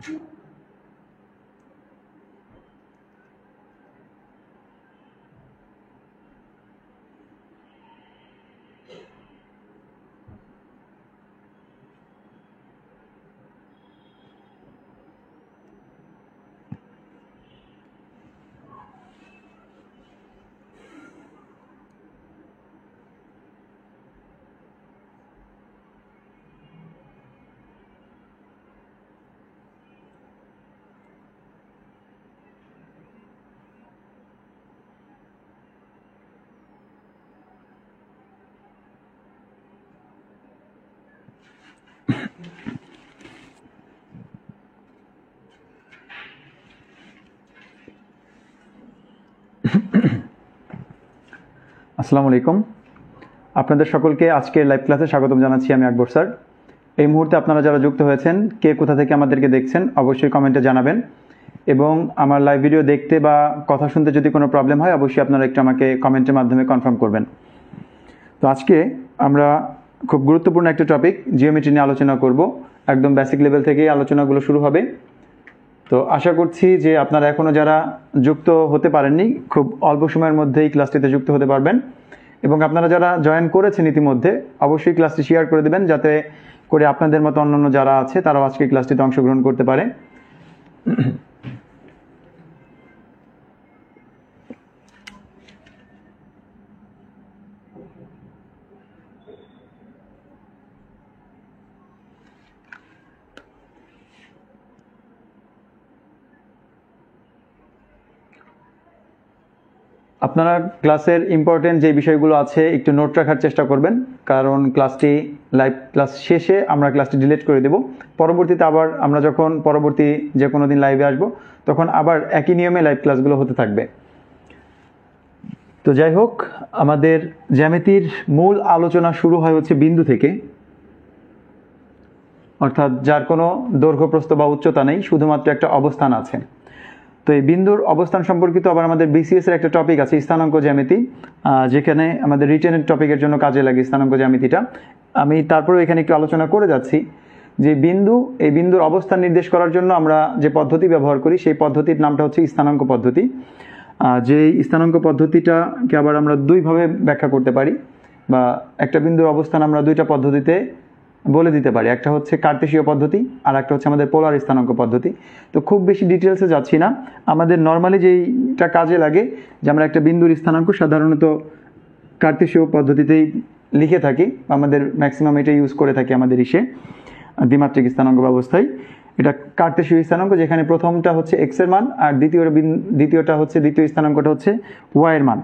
আসসালামু আলাইকুম, আপনাদের সকলকে আজকের লাইভ ক্লাসে স্বাগতম জানাচ্ছি। আমি আকবর স্যার। এই মুহূর্তে আপনারা যারা যুক্ত হয়েছেন, কে কোথা থেকে আমাদেরকে দেখছেন অবশ্যই কমেন্টে জানাবেন, এবং আমার লাইভ ভিডিও দেখতে বা কথা শুনতে যদি কোনো প্রবলেম হয় অবশ্যই আপনারা একটু আমাকে কমেন্টের মাধ্যমে কনফার্ম করবেন। তো আজকে আমরা খুব গুরুত্বপূর্ণ একটা টপিক জিওমেট্রি নিয়ে আলোচনা করব। একদম বেসিক লেভেল থেকেই আলোচনাগুলো শুরু হবে। তো আশা করছি যে আপনারা এখনও যারা যুক্ত হতে পারেননি, খুব অল্প সময়ের মধ্যেই ক্লাসটিতে যুক্ত হতে পারবেন, এবং আপনারা যারা জয়েন করেছেন ইতিমধ্যে অবশ্যই ক্লাসটি শেয়ার করে দেবেন, যাতে করে আপনাদের মতো অন্যান্য যারা আছে তারাও আজকে ক্লাসটিতে অংশগ্রহণ করতে পারে। আপনারা ক্লাসের ইম্পর্টেন্ট যে বিষয়গুলো আছে একটু নোট রাখার চেষ্টা করবেন, কারণ ক্লাসটি লাইভ ক্লাস শেষে আমরা ক্লাসটি ডিলিট করে দেব। পরবর্তীতে আবার আমরা যখন পরবর্তী যে কোনো দিন লাইভে আসব তখন আবার একই নিয়মে লাইভ ক্লাসগুলো হতে থাকবে। তো যাই হোক, আমাদের জ্যামিতির মূল আলোচনা শুরু হয় হচ্ছে বিন্দু থেকে, অর্থাৎ যার কোনো দৈর্ঘ্য প্রস্থ বা উচ্চতা নেই, শুধুমাত্র একটা অবস্থান আছে। তো এই বিন্দুর অবস্থান সম্পর্কিত আবার আমাদের বিসিএস এর একটা টপিক আছে স্থানাঙ্ক জ্যামিতি, যেখানে আমাদের রিটেনের টপিকের জন্য কাজে লাগে স্থানাঙ্ক জ্যামিতিটা। আমি তারপরেও এখানে একটু আলোচনা করে যাচ্ছি যে এই বিন্দুর অবস্থান নির্দেশ করার জন্য আমরা যে পদ্ধতি ব্যবহার করি সেই পদ্ধতির নামটা হচ্ছে স্থানাঙ্ক পদ্ধতি। যে স্থানাঙ্ক পদ্ধতিটাকে আবার আমরা দুইভাবে ব্যাখ্যা করতে পারি, বা একটা বিন্দুর অবস্থান আমরা দুইটা পদ্ধতিতে বলে দিতে পারি। একটা হচ্ছে কার্তেশীয় পদ্ধতি আর একটা হচ্ছে আমাদের পোলার স্থানাঙ্ক পদ্ধতি। তো খুব বেশি ডিটেলসে যাচ্ছি না। আমাদের নর্মালি যেইটা কাজে লাগে যে আমরা একটা বিন্দুর স্থানাঙ্ক সাধারণত কার্তেশীয় পদ্ধতিতেই লিখে থাকি, আমাদের ম্যাক্সিমাম এটা ইউজ করে থাকি আমাদের দ্বিমাত্রিক স্থানাঙ্ক ব্যবস্থায়। এটা কার্তেশীয় স্থানাঙ্ক, যেখানে প্রথমটা হচ্ছে এক্স এর মান আর দ্বিতীয় স্থানাঙ্কটা হচ্ছে ওয়াই এর মান।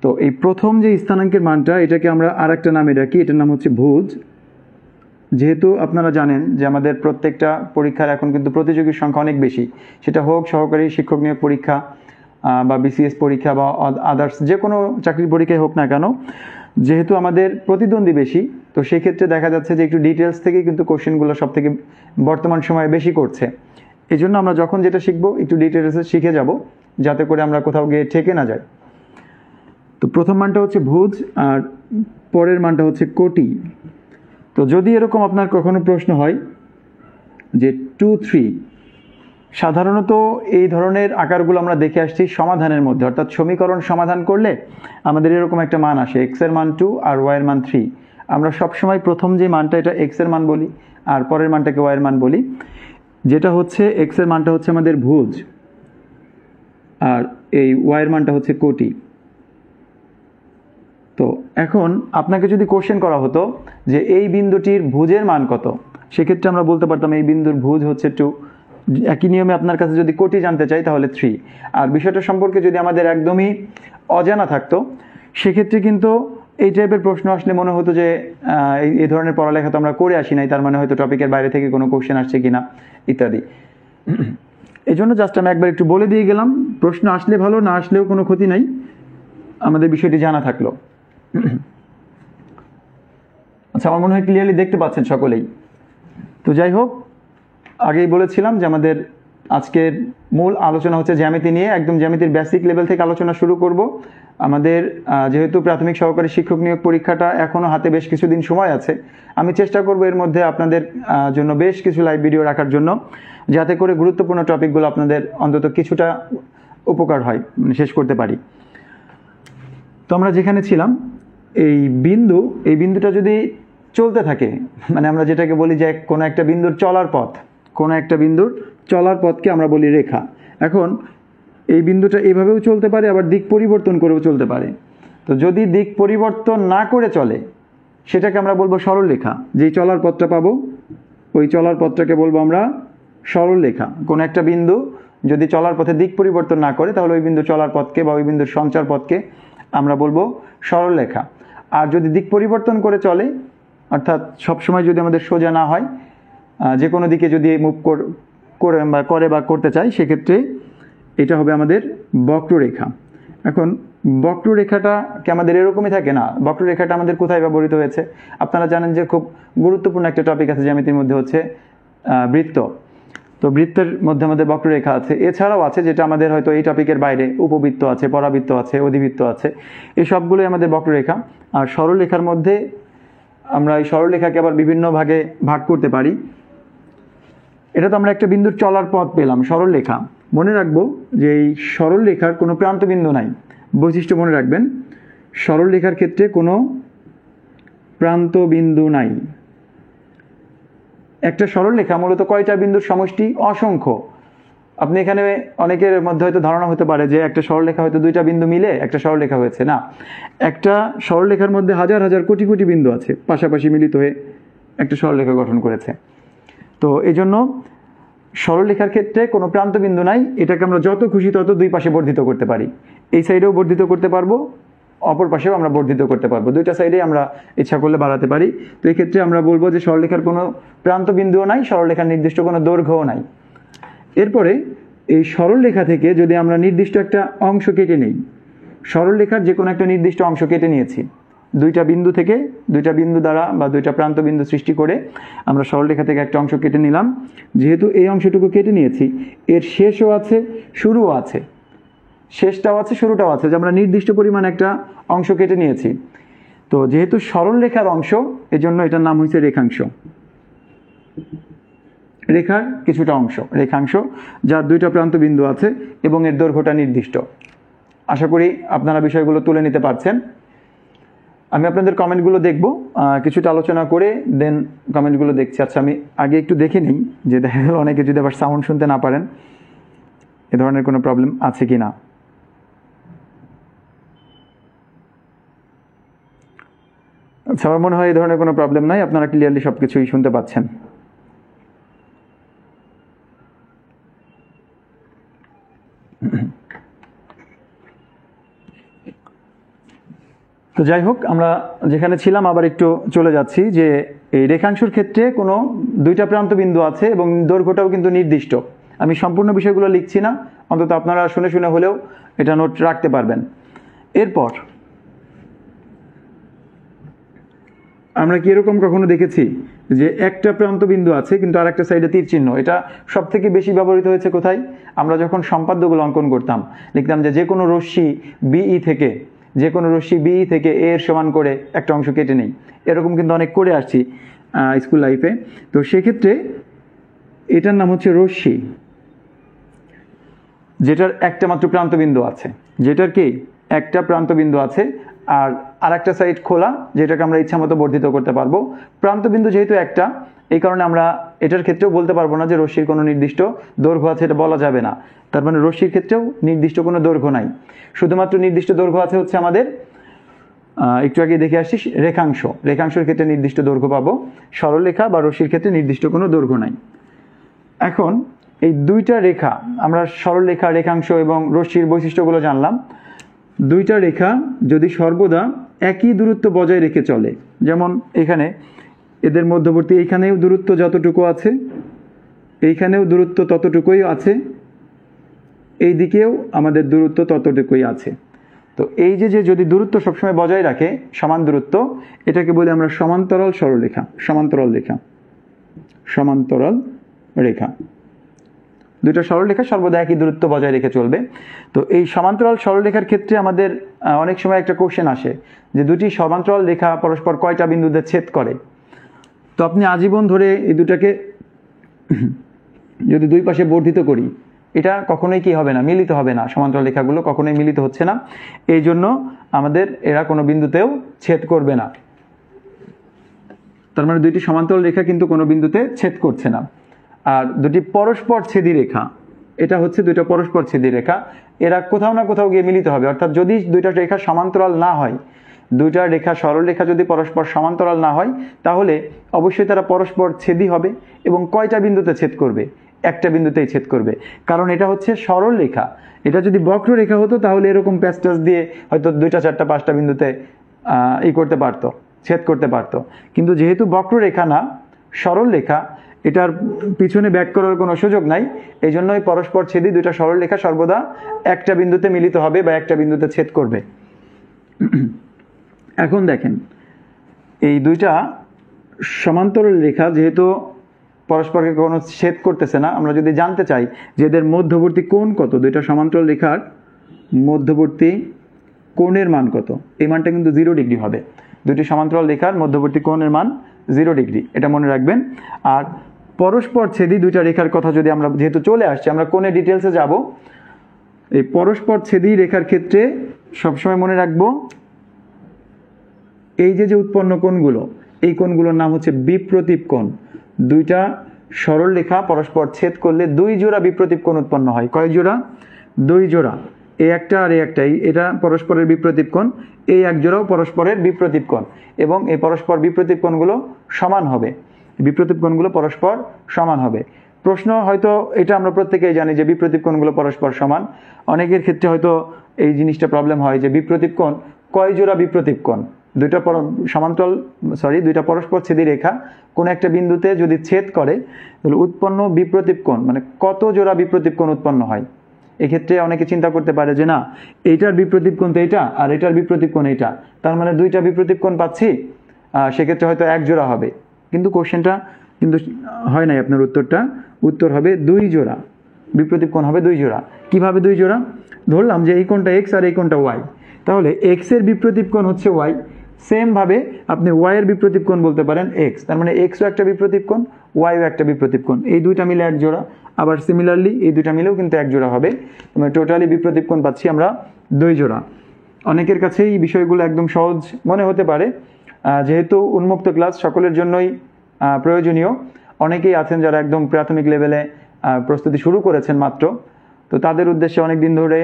তো এই প্রথম যে স্থানাঙ্কের মানটা, এটাকে আমরা আর একটা নামে ডাকি, এটার নাম হচ্ছে ভুজ। যেহেতু আপনারা জানেন যে আমাদের প্রত্যেকটা পরীক্ষার এখন কিন্তু প্রতিযোগীর সংখ্যা অনেক বেশি, সেটা হোক সহকারী শিক্ষক নিয়োগ পরীক্ষা বা বিসিএস পরীক্ষা বা আদার্স যে কোনো চাকরির পরীক্ষায় হোক না কেন, যেহেতু আমাদের প্রতিদ্বন্দ্বী বেশি, তো সেই ক্ষেত্রে দেখা যাচ্ছে যে একটু ডিটেলস থেকে কিন্তু কোশ্চেনগুলো সব থেকে বর্তমান সময়ে বেশি করছে। এই জন্য আমরা যখন যেটা শিখবো একটু ডিটেলসে শিখে যাব, যাতে করে আমরা কোথাও গিয়ে ঠেকে না যাই। তো প্রথম মানটা হচ্ছে ভুজ আর পরের মানটা হচ্ছে কোটি। তো যদি এরকম আপনার কখনো প্রশ্ন হয় যে 2, 3, সাধারণত এই ধরনের আকারগুলো আমরা দেখে আসছি সমাধানের মধ্যে, অর্থাৎ সমীকরণ সমাধান করলে আমাদের এরকম একটা মান আসে, এক্স এর মান 2 আর ওয়াই এর মান 3। আমরা সবসময় প্রথম যে মানটা এটা এক্স এর মান বলি আর পরের মানটাকে ওয়াই এর মান বলি। যেটা হচ্ছে এক্স এর মানটা হচ্ছে আমাদের ভুজ আর এই ওয়াই এর মানটা হচ্ছে কোটি। তো এখন আপনাকে যদি কোশ্চেন করা হতো যে এই বিন্দুটির ভুজের মান কত, সেক্ষেত্রে আমরা বলতে পারতাম এই বিন্দুর ভুজ হচ্ছে 2। একই নিয়মে আপনার কাছে যদি কোটি জানতে চাই তাহলে 3। আর বিষয়টা সম্পর্কে যদি আমাদের একদমই অজানা থাকতো, সেক্ষেত্রে কিন্তু এই টাইপের প্রশ্ন আসলে মনে হতো যে এই ধরনের পড়ালেখা তো আমরা করে আসি নাই, তার মানে হয়তো টপিকের বাইরে থেকে কোনো কোশ্চেন আসছে কিনা ইত্যাদি। এই জন্য জাস্ট আমি একবার একটু বলে দিয়ে গেলাম, প্রশ্ন আসলে ভালো, না আসলেও কোনো ক্ষতি নাই, আমাদের বিষয়টি জানা থাকলো। আচ্ছা, আমার মনে হয় ক্লিয়ারলি দেখতে পাচ্ছেন সকলেই। তো যাই হোক, আগেই বলেছিলাম যে আমাদের আজকের মূল আলোচনা হচ্ছে জ্যামিতি নিয়ে। একদম জ্যামিতির বেসিক লেভেল থেকে আলোচনা শুরু করব। আমাদের যেহেতু প্রাথমিক সহকারী শিক্ষক নিয়োগ পরীক্ষাটা এখনও হাতে বেশ কিছুদিন সময় আছে, আমি চেষ্টা করব এর মধ্যে আপনাদের জন্য বেশ কিছু লাইভ ভিডিও রাখার জন্য, যাতে করে গুরুত্বপূর্ণ টপিকগুলো আপনাদের অন্তত কিছুটা উপকার হয়, মানে শেষ করতে পারি। তো আমরা যেখানে ছিলাম, এই বিন্দুটা যদি চলতে থাকে, মানে আমরা যেটাকে বলি যে কোনো একটা বিন্দুর চলার পথকে আমরা বলি রেখা। এখন এই বিন্দুটা এভাবেও চলতে পারে, আবার দিক পরিবর্তন করেও চলতে পারে। তো যদি দিক পরিবর্তন না করে চলে সেটাকে আমরা বলবো সরলরেখা। যেই চলার পথটা পাবো ওই চলার পথটাকে বলবো আমরা সরলরেখা। কোনো একটা বিন্দু যদি চলার পথে দিক পরিবর্তন না করে তাহলে ওই বিন্দুর চলার পথকে বা ওই বিন্দুর সঞ্চার পথকে আমরা বলবো সরলরেখা। আর যদি দিক পরিবর্তন করে চলে, অর্থাৎ সবসময় যদি আমাদের সোজা না হয়, যে কোনো দিকে যদি মুভ করে বা করতে চাই, সেক্ষেত্রে এটা হবে আমাদের বক্ররেখা। এখন বক্ররেখাটাকে আমাদের এরকমই থাকে না, বক্ররেখাটা আমাদের কোথায় ব্যবহৃত হয়েছে? আপনারা জানেন যে খুব গুরুত্বপূর্ণ একটা টপিক আছে জ্যামিতির মধ্যে, হচ্ছে বৃত্ত। তো বৃত্তের মধ্যে আমাদের বক্ররেখা আছে, এছাড়াও আছে যেটা আমাদের হয়তো এই টপিকের বাইরে, উপবৃত্ত আছে, পরাবৃত্ত আছে, অধিবৃত্ত আছে, এই সবগুলোই আমাদের বক্ররেখা। আর সরলরেখার মধ্যে আমরা এই সরলরেখাকে আবার বিভিন্ন ভাগে ভাগ করতে পারি। এটা তো আমরা একটা বিন্দুর চলার পথ পেলাম, সরলরেখা। মনে রাখবো যে এই সরলরেখার কোনো প্রান্ত বিন্দু নাই। বৈশিষ্ট্য মনে রাখবেন, সরলরেখার ক্ষেত্রে কোনো প্রান্ত বিন্দু নাই। একটা সরলরেখা মূলত কয়টা বিন্দুর সমষ্টি? অসংখ্য। আপনি এখানে অনেকের মধ্যে হয়তো ধারণা হতে পারে যে একটা সরলরেখা হয়তো দুইটা বিন্দু মিলে একটা সরলরেখা হয়েছে। না, একটা সরলরেখার মধ্যে হাজার হাজার কোটি কোটি বিন্দু আছে, পাশাপাশি মিলিত হয়ে একটা সরলরেখা গঠন করেছে। তো এই জন্য সরলরেখার ক্ষেত্রে কোনো প্রান্ত বিন্দু নাই। এটাকে আমরা যত খুশি তত দুই পাশে বর্ধিত করতে পারি। এই সাইডেও বর্ধিত করতে পারবো, অপর পাশেও আমরা বর্ধিত করতে পারবো, দুইটা সাইডে আমরা ইচ্ছা করলে বাড়াতে পারি। তো এই ক্ষেত্রে আমরা বলবো যে সরলরেখার কোনো প্রান্ত বিন্দুও নাই, সরলরেখার নির্দিষ্ট কোনো দৈর্ঘ্যও নাই। এরপরে এই সরলরেখা থেকে যদি আমরা নির্দিষ্ট একটা অংশ কেটে নিই, সরলরেখার যে কোনো একটা নির্দিষ্ট অংশ কেটে নিয়েছি, দুইটা বিন্দু দ্বারা বা দুইটা প্রান্ত বিন্দু সৃষ্টি করে আমরা সরলরেখা থেকে একটা অংশ কেটে নিলাম। যেহেতু এই অংশটুকু কেটে নিয়েছি, এর শেষও আছে, শুরুও আছে, শেষটাও আছে, শুরুটাও আছে, যে আমরা নির্দিষ্ট পরিমাণ একটা অংশ কেটে নিয়েছি। তো যেহেতু সরলরেখার অংশ, এজন্য এটার নাম হয়েছে রেখাংশ। রেখার কিছুটা অংশ রেখাংশ, যার দুইটা প্রান্ত বিন্দু আছে এবং এর দৈর্ঘ্যটা নির্দিষ্ট। আশা করি আপনারা বিষয়গুলো তুলে নিতে পারছেন। আমি আপনাদের কমেন্টগুলো দেখব, কিছুটা আলোচনা করে দেন কমেন্টগুলো দেখছি। আচ্ছা, আমি আগে একটু দেখে নিই যে দেখা গেল অনেকে যদি আবার সাউন্ড শুনতে না পারেন, এ ধরনের কোনো প্রবলেম আছে কি না। আচ্ছা, আমার মনে হয় এই ধরনের কোনো প্রবলেম নাই, আপনারা ক্লিয়ারলি সব কিছুই শুনতে পাচ্ছেন। তো যাই হোক, আমরা যেখানে ছিলাম আবার একটু চলে যাচ্ছি, যে এই রেখাংশের ক্ষেত্রে কোনো দুইটা প্রান্ত বিন্দু আছে এবং দৈর্ঘ্যটাও কিন্তু নির্দিষ্ট। আমি সম্পূর্ণ বিষয়গুলো লিখছি না, অন্তত আপনারা শুনে শুনে হলেও এটা নোট রাখতে পারবেন। এরপর আমরা কি এরকম কখনো দেখেছি যে একটা প্রান্ত বিন্দু আছে কিন্তু আর একটা সাইডে তীর চিহ্ন? এটা সব থেকে বেশি ব্যবহৃত হয়েছে কোথায়? আমরা যখন সম্পাদ্যগুলো অঙ্কন করতাম, লিখতাম যে কোনো রশ্মি বিই থেকে এ এর সমান করে একটা অংশ কেটে নেই। এরকম কিন্তু অনেক করে আসছি স্কুল লাইফে। তো সেক্ষেত্রে এটার নাম হচ্ছে রশ্মি, যেটার একটা মাত্র প্রান্ত বিন্দু আছে, আর একটা সাইড খোলা, যেটাকে আমরা ইচ্ছা মতো বর্ধিত করতে পারবো। প্রান্ত বিন্দু যেহেতু একটা, এই কারণে আমরা এটার ক্ষেত্রেও বলতে পারবো না যে রশ্মির কোনো নির্দিষ্ট দৈর্ঘ্য আছে, এটা বলা যাবে না। তার মানে রশ্মির ক্ষেত্রেও নির্দিষ্ট কোনো দৈর্ঘ্য নাই, শুধুমাত্র নির্দিষ্ট দৈর্ঘ্য আছে হচ্ছে আমাদের, একটু আগে দেখে আসছি, রেখাংশের ক্ষেত্রে নির্দিষ্ট দৈর্ঘ্য পাবো। সরলরেখা বা রশ্মির ক্ষেত্রে নির্দিষ্ট কোনো দৈর্ঘ্য নাই। এখন এই দুইটা রেখা, আমরা সরলরেখা, রেখাংশ এবং রশ্মির বৈশিষ্ট্যগুলো জানলাম। দুইটা রেখা যদি সর্বদা একই দূরত্ব বজায় রেখে চলে, যেমন এখানে এদের মধ্যবর্তী এইখানেও দূরত্ব যতটুকু আছে, এইখানেও দূরত্ব ততটুকুই আছে, এই দিকেও আমাদের দূরত্ব ততটুকুই আছে। তো এই যে যদি দূরত্ব সবসময় বজায় রাখে, সমান দূরত্ব, এটাকে বলি আমরা সমান্তরাল রেখা। দুইটা সরলরেখা সর্বদা একই দূরত্ব বজায় রেখে চলবে। তো এই সমান্তরাল সরলরেখার ক্ষেত্রে আমাদের অনেক সময় একটা কোশ্চেন আসে যে দুটি সমান্তরাল রেখা পরস্পর কয়টা বিন্দুতে ছেদ করে। তো আপনি আজীবন ধরে এই দুটাকে যদি দুই পাশে বর্ধিত করি, এটা কখনোই কি হবে না, মিলিত হবে না। সমান্তরাল রেখাগুলো কখনোই মিলিত হচ্ছে না, এই জন্য আমাদের এরা কোনো বিন্দুতেও ছেদ করবে না। তার মানে দুইটি সমান্তরাল রেখা কিন্তু কোনো বিন্দুতে ছেদ করছে না। আর দুটি পরস্পর ছেদী রেখা, এটা হচ্ছে দুইটা পরস্পর ছেদী রেখা, এরা কোথাও না কোথাও গিয়ে মিলিত হবে। অর্থাৎ যদি দুইটা রেখা সমান্তরাল না হয়, দুইটা রেখা সরল রেখা যদি পরস্পর সমান্তরাল না হয়, তাহলে অবশ্যই তারা পরস্পর ছেদী হবে এবং কয়টা বিন্দুতে ছেদ করবে? একটা বিন্দুতেই ছেদ করবে, কারণ এটা হচ্ছে সরল রেখা। এটা যদি বক্র রেখা হতো তাহলে এরকম প্যাচটাচ দিয়ে হয়তো দুইটা চারটা পাঁচটা বিন্দুতে করতে পারতো, ছেদ করতে পারতো। কিন্তু যেহেতু বক্র রেখা না, সরল রেখা, এটার পিছনে ব্যাক করার কোনো সুযোগ নাই। এই জন্যই পরস্পর ছেদী দুইটা সরল রেখা সর্বদা একটা বিন্দুতে মিলিত হবে বা একটা বিন্দুতে ছেদ করবে। এখন দেখেন, এই দুইটা সমান্তরাল রেখা যেহেতু পরস্পরকে কোনো ছেদ করতেছে না, আমরা যদি জানতে চাই যে এদের মধ্যবর্তী কোণ কত, দুইটা সমান্তরাল রেখার মধ্যবর্তী কোণের মান কত, এই মানটা কিন্তু 0 ডিগ্রি হবে। দুটি সমান্তরাল রেখার মধ্যবর্তী কোণের মান 0 ডিগ্রি, এটা মনে রাখবেন। আর পরস্পর ছেদী দুইটা রেখার কথা যদি আমরা, যেহেতু চলে আসছে, আমরা কোণের ডিটেলসে যাব। এই পরস্পর ছেদী রেখার ক্ষেত্রে সবসময় মনে রাখবো এই যে উৎপন্ন কোণগুলো, এই কোণগুলোর নাম হচ্ছে বিপ্রতীপ কোণ। দুইটা সরল রেখা পরস্পর ছেদ করলে 2 জোড়া বিপ্রতীপ কোণ উৎপন্ন হয়। কয় জোড়া? 2 জোড়া। এই একটা আর এই একটাই, এটা পরস্পরের বিপ্রতীপ কোণ, এই এক জোড়াও পরস্পরের বিপ্রতীপ কোণ, এবং এই পরস্পর বিপ্রতীপ কোণগুলো সমান হবে। বিপ্রতীপ কোণগুলো পরস্পর সমান হবে। প্রশ্ন হয়তো এটা আমরা প্রত্যেকেই জানি যে বিপ্রতীপ কোণগুলো পরস্পর সমান। অনেকের ক্ষেত্রে হয়তো এই জিনিসটা প্রবলেম হয় যে বিপ্রতীপ কোণ কয় জোড়া বিপ্রতীপ কোণ? দুইটা পরস্পর ছেদী রেখা কোন একটা বিন্দুতে যদি ছেদ করে, তাহলে উৎপন্ন বিপ্রতীপ কোণ মানে কত জোড়া বিপ্রতীপ কোণ উৎপন্ন হয়। এক্ষেত্রে অনেকে চিন্তা করতে পারে যে না, এইটার বিপ্রতীপ কোণ তো এটা, আর এটার বিপ্রতীপ কোণ এটা, তার মানে দুইটা বিপ্রতীপ কোণ পাচ্ছি, সেক্ষেত্রে হয়তো এক জোড়া হবে। কিন্তু কোশ্চেনটা কিন্তু হয় নাই, আপনার উত্তর হবে 2 জোড়া বিপ্রতীপ কোণ হবে 2 জোড়া। কিভাবে 2 জোড়া? ধরলাম যে এই কোণটা এক্স আর এই কোণটা ওয়াই, তাহলে এক্স এর বিপ্রতীপ কোণ হচ্ছে ওয়াই, সেম ভাবে আপনি ওয়াই এর বিপ্রতীপ কোণ বলতে পারেন এক্স, তার মানে এক্সও একটা বিপ্রতীপ কোণ, ওয়াইও একটা বিপ্রতীপ কোণ, এই দুইটা মিলে এক জোড়া। আবার সিমিলারলি এই দুইটা মিলেও কিন্তু এক জোড়া হবে, মানে টোটালি বিপ্রতীপ কোণ পাচ্ছি আমরা 2 জোড়া। অনেকের কাছে এই বিষয়গুলো একদম সহজ মনে হতে পারে, যেহেতু উন্মুক্ত ক্লাস সকলের জন্যই প্রয়োজনীয়। অনেকেই আছেন যারা একদম প্রাথমিক লেভেলে প্রস্তুতি শুরু করেছেন মাত্র, তো তাদের উদ্দেশ্যে অনেক দিন ধরে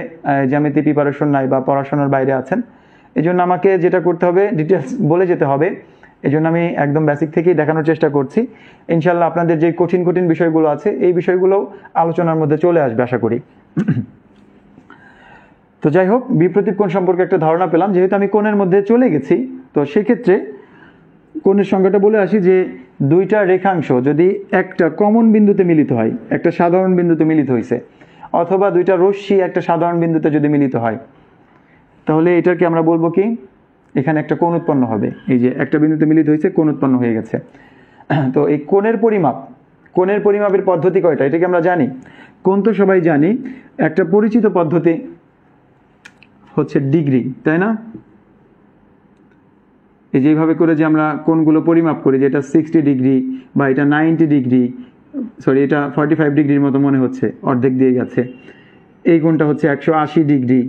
জ্যামিতি প্রিপারেশন নাই বা পড়াশোনার বাইরে আছেন। এই জন্য আমাকে যেটা করতে হবে, ডিটেলস বলে যেতে হবে। এই জন্য আমি একদম বেসিক থেকেই দেখানোর চেষ্টা করছি। ইনশাল্লাহ আপনাদের যে কঠিন বিষয়গুলো আছে, এই বিষয়গুলো আলোচনার মধ্যে চলে আসবে আশা করি। তো যাই হোক, বিপ্রতীপ কোণ সম্পর্কে একটা ধারণা পেলাম। যেহেতু আমি কোণের মধ্যে চলে গেছি, তো সেক্ষেত্রে কোণের সংখ্যাটা বলে আসি যে দুইটা রেখাংশ যদি একটা কমন বিন্দুতে মিলিত হয়, একটা সাধারণ বিন্দুতে মিলিত হয়েছে, অথবা দুইটা রশ্মি একটা সাধারণ বিন্দুতে যদি মিলিত হয়, তাহলে এটাকে আমরা বলবো কি, এখানে একটা কোণ উৎপন্ন হবে। এই যে একটা বিন্দুতে মিলিত হয়েছে, কোণ উৎপন্ন হয়ে গেছে। তো এই কোণের পরিমাপের পদ্ধতি কয়টা, এটা কি আমরা জানি? কোণ তো সবাই জানি, একটা পরিচিত পদ্ধতি হচ্ছে ডিগ্রি, তাই না? এই যেভাবে করে যে আমরা কোণগুলো পরিমাপ করি, যেটা 60 ডিগ্রি বা এটা 90 ডিগ্রি, সরি এটা 45 ডিগ্রির মতো মনে হচ্ছে, অর্ধেক দিয়ে গেছে। এই কোণটা হচ্ছে 180 ডিগ্রি,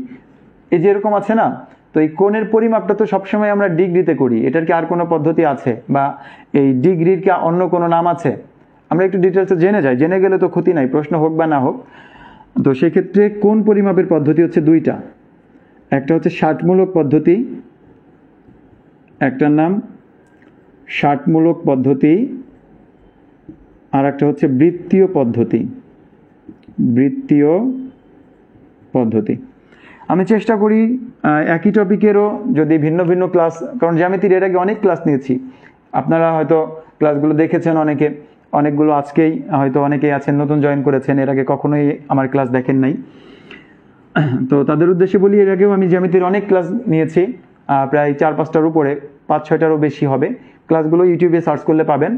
এই যে এরকম আছে না? তো এই কোণের পরিমাপটা তো সবসময় আমরা ডিগ্রিতে করি। এটার কি আর কোনো পদ্ধতি আছে, বা এই ডিগ্রির কি অন্য কোনো নাম আছে? আমরা একটু ডিটেলসে জেনে যাই, জেনে গেলে তো ক্ষতি নাই, প্রশ্ন হোক বা না হোক। তো সেক্ষেত্রে কোণ পরিমাপের পদ্ধতি হচ্ছে দুইটা, একটা হচ্ছে ষাটমূলক পদ্ধতি, একটার নাম ষাটমূলক পদ্ধতি, আর একটা হচ্ছে বৃত্তীয় পদ্ধতি। আমি চেষ্টা করি একই টপিকেরও যদি ভিন্ন ভিন্ন ক্লাস, কারণ জ্যামিতির এর আগে অনেক ক্লাস নিয়েছি, আপনারা হয়তো ক্লাসগুলো দেখেছেন, অনেকগুলো আজকেই হয়তো অনেকেই আছেন নতুন জয়েন করেছেন, এর আগে কখনোই আমার ক্লাস দেখেন নাই। তো তাদের উদ্দেশ্যে বলি, এর আগেও আমি জ্যামিতির অনেক ক্লাস নিয়েছি, প্রায় 4-5টার উপরে, 5-6টারও বেশি হবে। ক্লাসগুলো ইউটিউবে সার্চ করলে পাবেন,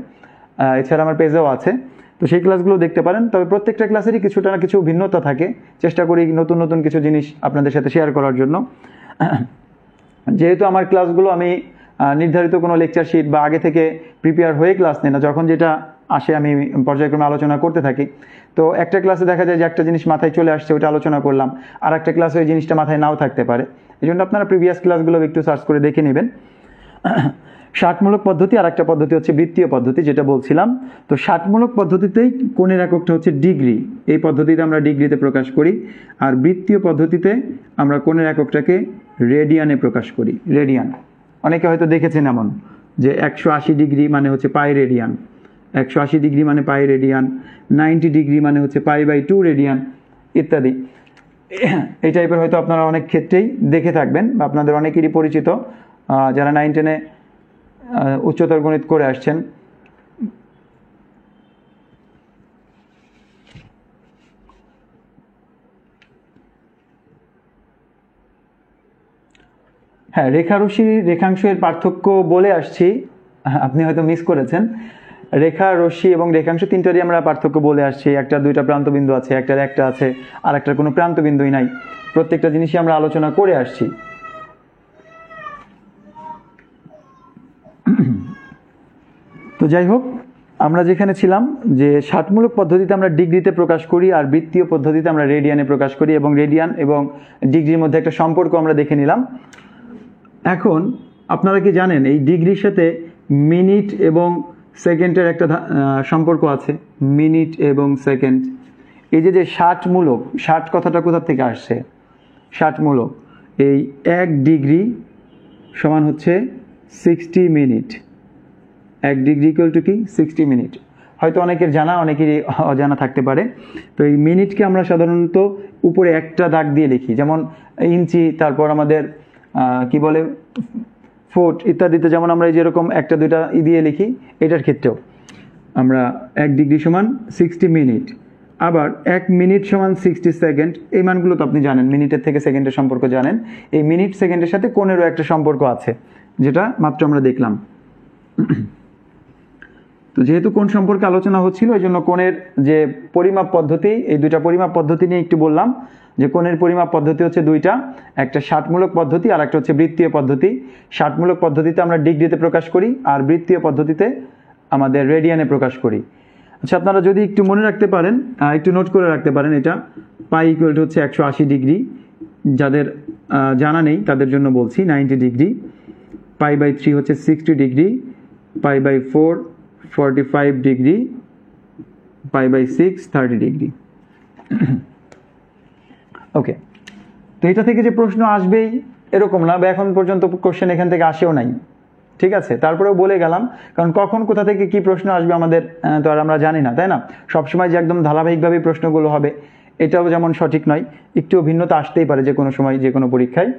এছাড়া আমার পেজেও আছে, তো সেই ক্লাসগুলো দেখতে পারেন। তবে প্রত্যেকটা ক্লাসেরই কিছুটা না কিছু ভিন্নতা থাকে, চেষ্টা করি নতুন কিছু জিনিস আপনাদের সাথে শেয়ার করার জন্য। যেহেতু আমার ক্লাসগুলো আমি নির্ধারিত কোনো লেকচার শিট বা আগে থেকে প্রিপেয়ার হয়ে ক্লাস নেই না, যখন যেটা আসে আমি পর্যায়ক্রমে আলোচনা করতে থাকি। তো একটা ক্লাসে দেখা যায় যে একটা জিনিস মাথায় চলে আসছে, ওটা আলোচনা করলাম, আর একটা ক্লাসে ওই জিনিসটা মাথায় নাও থাকতে পারে। এই জন্য আপনারা প্রিভিয়াস ক্লাসগুলো একটু সার্চ করে দেখে নেবেন। ষাটমূলক পদ্ধতি আর একটা পদ্ধতি হচ্ছে বৃত্তীয় পদ্ধতি, যেটা বলছিলাম। তো ষাটমূলক পদ্ধতিতেই কোণের এককটা হচ্ছে ডিগ্রি, এই পদ্ধতিতে আমরা ডিগ্রিতে প্রকাশ করি। আর বৃত্তীয় পদ্ধতিতে আমরা কোণের এককটাকে রেডিয়ানে প্রকাশ করি, রেডিয়ান। অনেকে হয়তো দেখেছেন এমন যে 180 ডিগ্রি মানে হচ্ছে পাই রেডিয়ান, 180 ডিগ্রি মানে পাই রেডিয়ান, 90 ডিগ্রি মানে হচ্ছে পাই/2 রেডিয়ান ইত্যাদি। এই টাইপের হয়তো আপনারা অনেক ক্ষেত্রেই দেখে থাকবেন বা আপনাদের অনেকেরই পরিচিত যারা 9-10-এ উচ্চতর গণিত করে আসছেন। হ্যাঁ, রেখারশ্মি রেখাংশের পার্থক্য বলে আসছি, আপনি হয়তো মিস করেছেন। রেখা, রশ্মি এবং রেখাংশ তিনটারই আমরা পার্থক্য বলে আসছি। একটা 2টা প্রান্তবিন্দু আছে, একটার একটা আছে, আর একটার কোনো প্রান্তবিন্দুই নাই। প্রত্যেকটা জিনিসই আমরা আলোচনা করে আসছি। তো যাই হোক, আমরা যেখানে ছিলাম যে ষাটমূলক পদ্ধতিতে আমরা ডিগ্রিতে প্রকাশ করি আর বৃত্তীয় পদ্ধতিতে আমরা রেডিয়ানে প্রকাশ করি, এবং রেডিয়ান এবং ডিগ্রির মধ্যে একটা সম্পর্ক আমরা দেখে নিলাম। এখন আপনারা কি জানেন এই ডিগ্রির সাথে মিনিট এবং সেকেন্ডের একটা সম্পর্ক আছে? মিনিট এবং সেকেন্ড। এই যে ষাটমূলক, ষাট কথাটা কোথা থেকে আসছে? ষাটমূলক, এই 1 ডিগ্রি সমান হচ্ছে 60 মিনিট। 1 ডিগ্রি ইকুয়াল টু কি? 60 মিনিট। হয়তো অনেকের জানা, অনেকেরই অজানা থাকতে পারে। তো এই মিনিটকে আমরা সাধারণত উপরে একটা দাগ দিয়ে লিখি, যেমন ইঞ্চি, তারপর আমাদের কি বলে ফুট ইত্যাদিতে যেমন আমরা এই যেরকম 1-2টা দিয়ে লিখি, এটার ক্ষেত্রেও আমরা 1 ডিগ্রি সমান 60 মিনিট। আবার 1 মিনিট সমান 60 সেকেন্ড। এই মানগুলো তো আপনি জানেন, মিনিটের থেকে সেকেন্ডের সম্পর্ক জানেন। এই মিনিট সেকেন্ডের সাথে কোণেরও একটা সম্পর্ক আছে, যেটা মাত্র আমরা দেখলাম। তো যেহেতু কোণ সম্পর্কে আলোচনা হচ্ছিল, এই জন্য কোণের যে পরিমাপ পদ্ধতি, এই 2টা পরিমাপ পদ্ধতি নিয়ে একটু বললাম যে কোণের পরিমাপ পদ্ধতি হচ্ছে 2টা, একটা ষাটমূলক পদ্ধতি আর একটা হচ্ছে বৃত্তীয় পদ্ধতি। ষাটমূলক পদ্ধতিতে আমরা ডিগ্রিতে প্রকাশ করি আর বৃত্তীয় পদ্ধতিতে আমাদের রেডিয়ানে প্রকাশ করি। আচ্ছা, আপনারা যদি একটু মনে রাখতে পারেন, একটু নোট করে রাখতে পারেন, এটা পাই ইকুয়াল টু হচ্ছে 180 ডিগ্রি। যাদের জানা নেই তাদের জন্য বলছি, 90 ডিগ্রি। পাই/3 হচ্ছে 60 ডিগ্রি, পাই/4 45 ডিগ্রি, পাই/6 30 ডিগ্রি। ওকে, তো এটা থেকে যে প্রশ্ন আসবেই এরকম না, বা এখন পর্যন্ত কোশ্চেন এখান থেকে আসেও নাই, ঠিক আছে? তারপরেও বলে গেলাম, কারণ কখন কোথা থেকে কি প্রশ্ন আসবে আমাদের তো আর আমরা জানি না, তাই না? সবসময় যে একদম ধারাবাহিকভাবে প্রশ্নগুলো হবে এটাও যেমন সঠিক নয়, একটু ভিন্নতা আসতেই পারে যে কোনো সময়, যে কোনো পরীক্ষায়।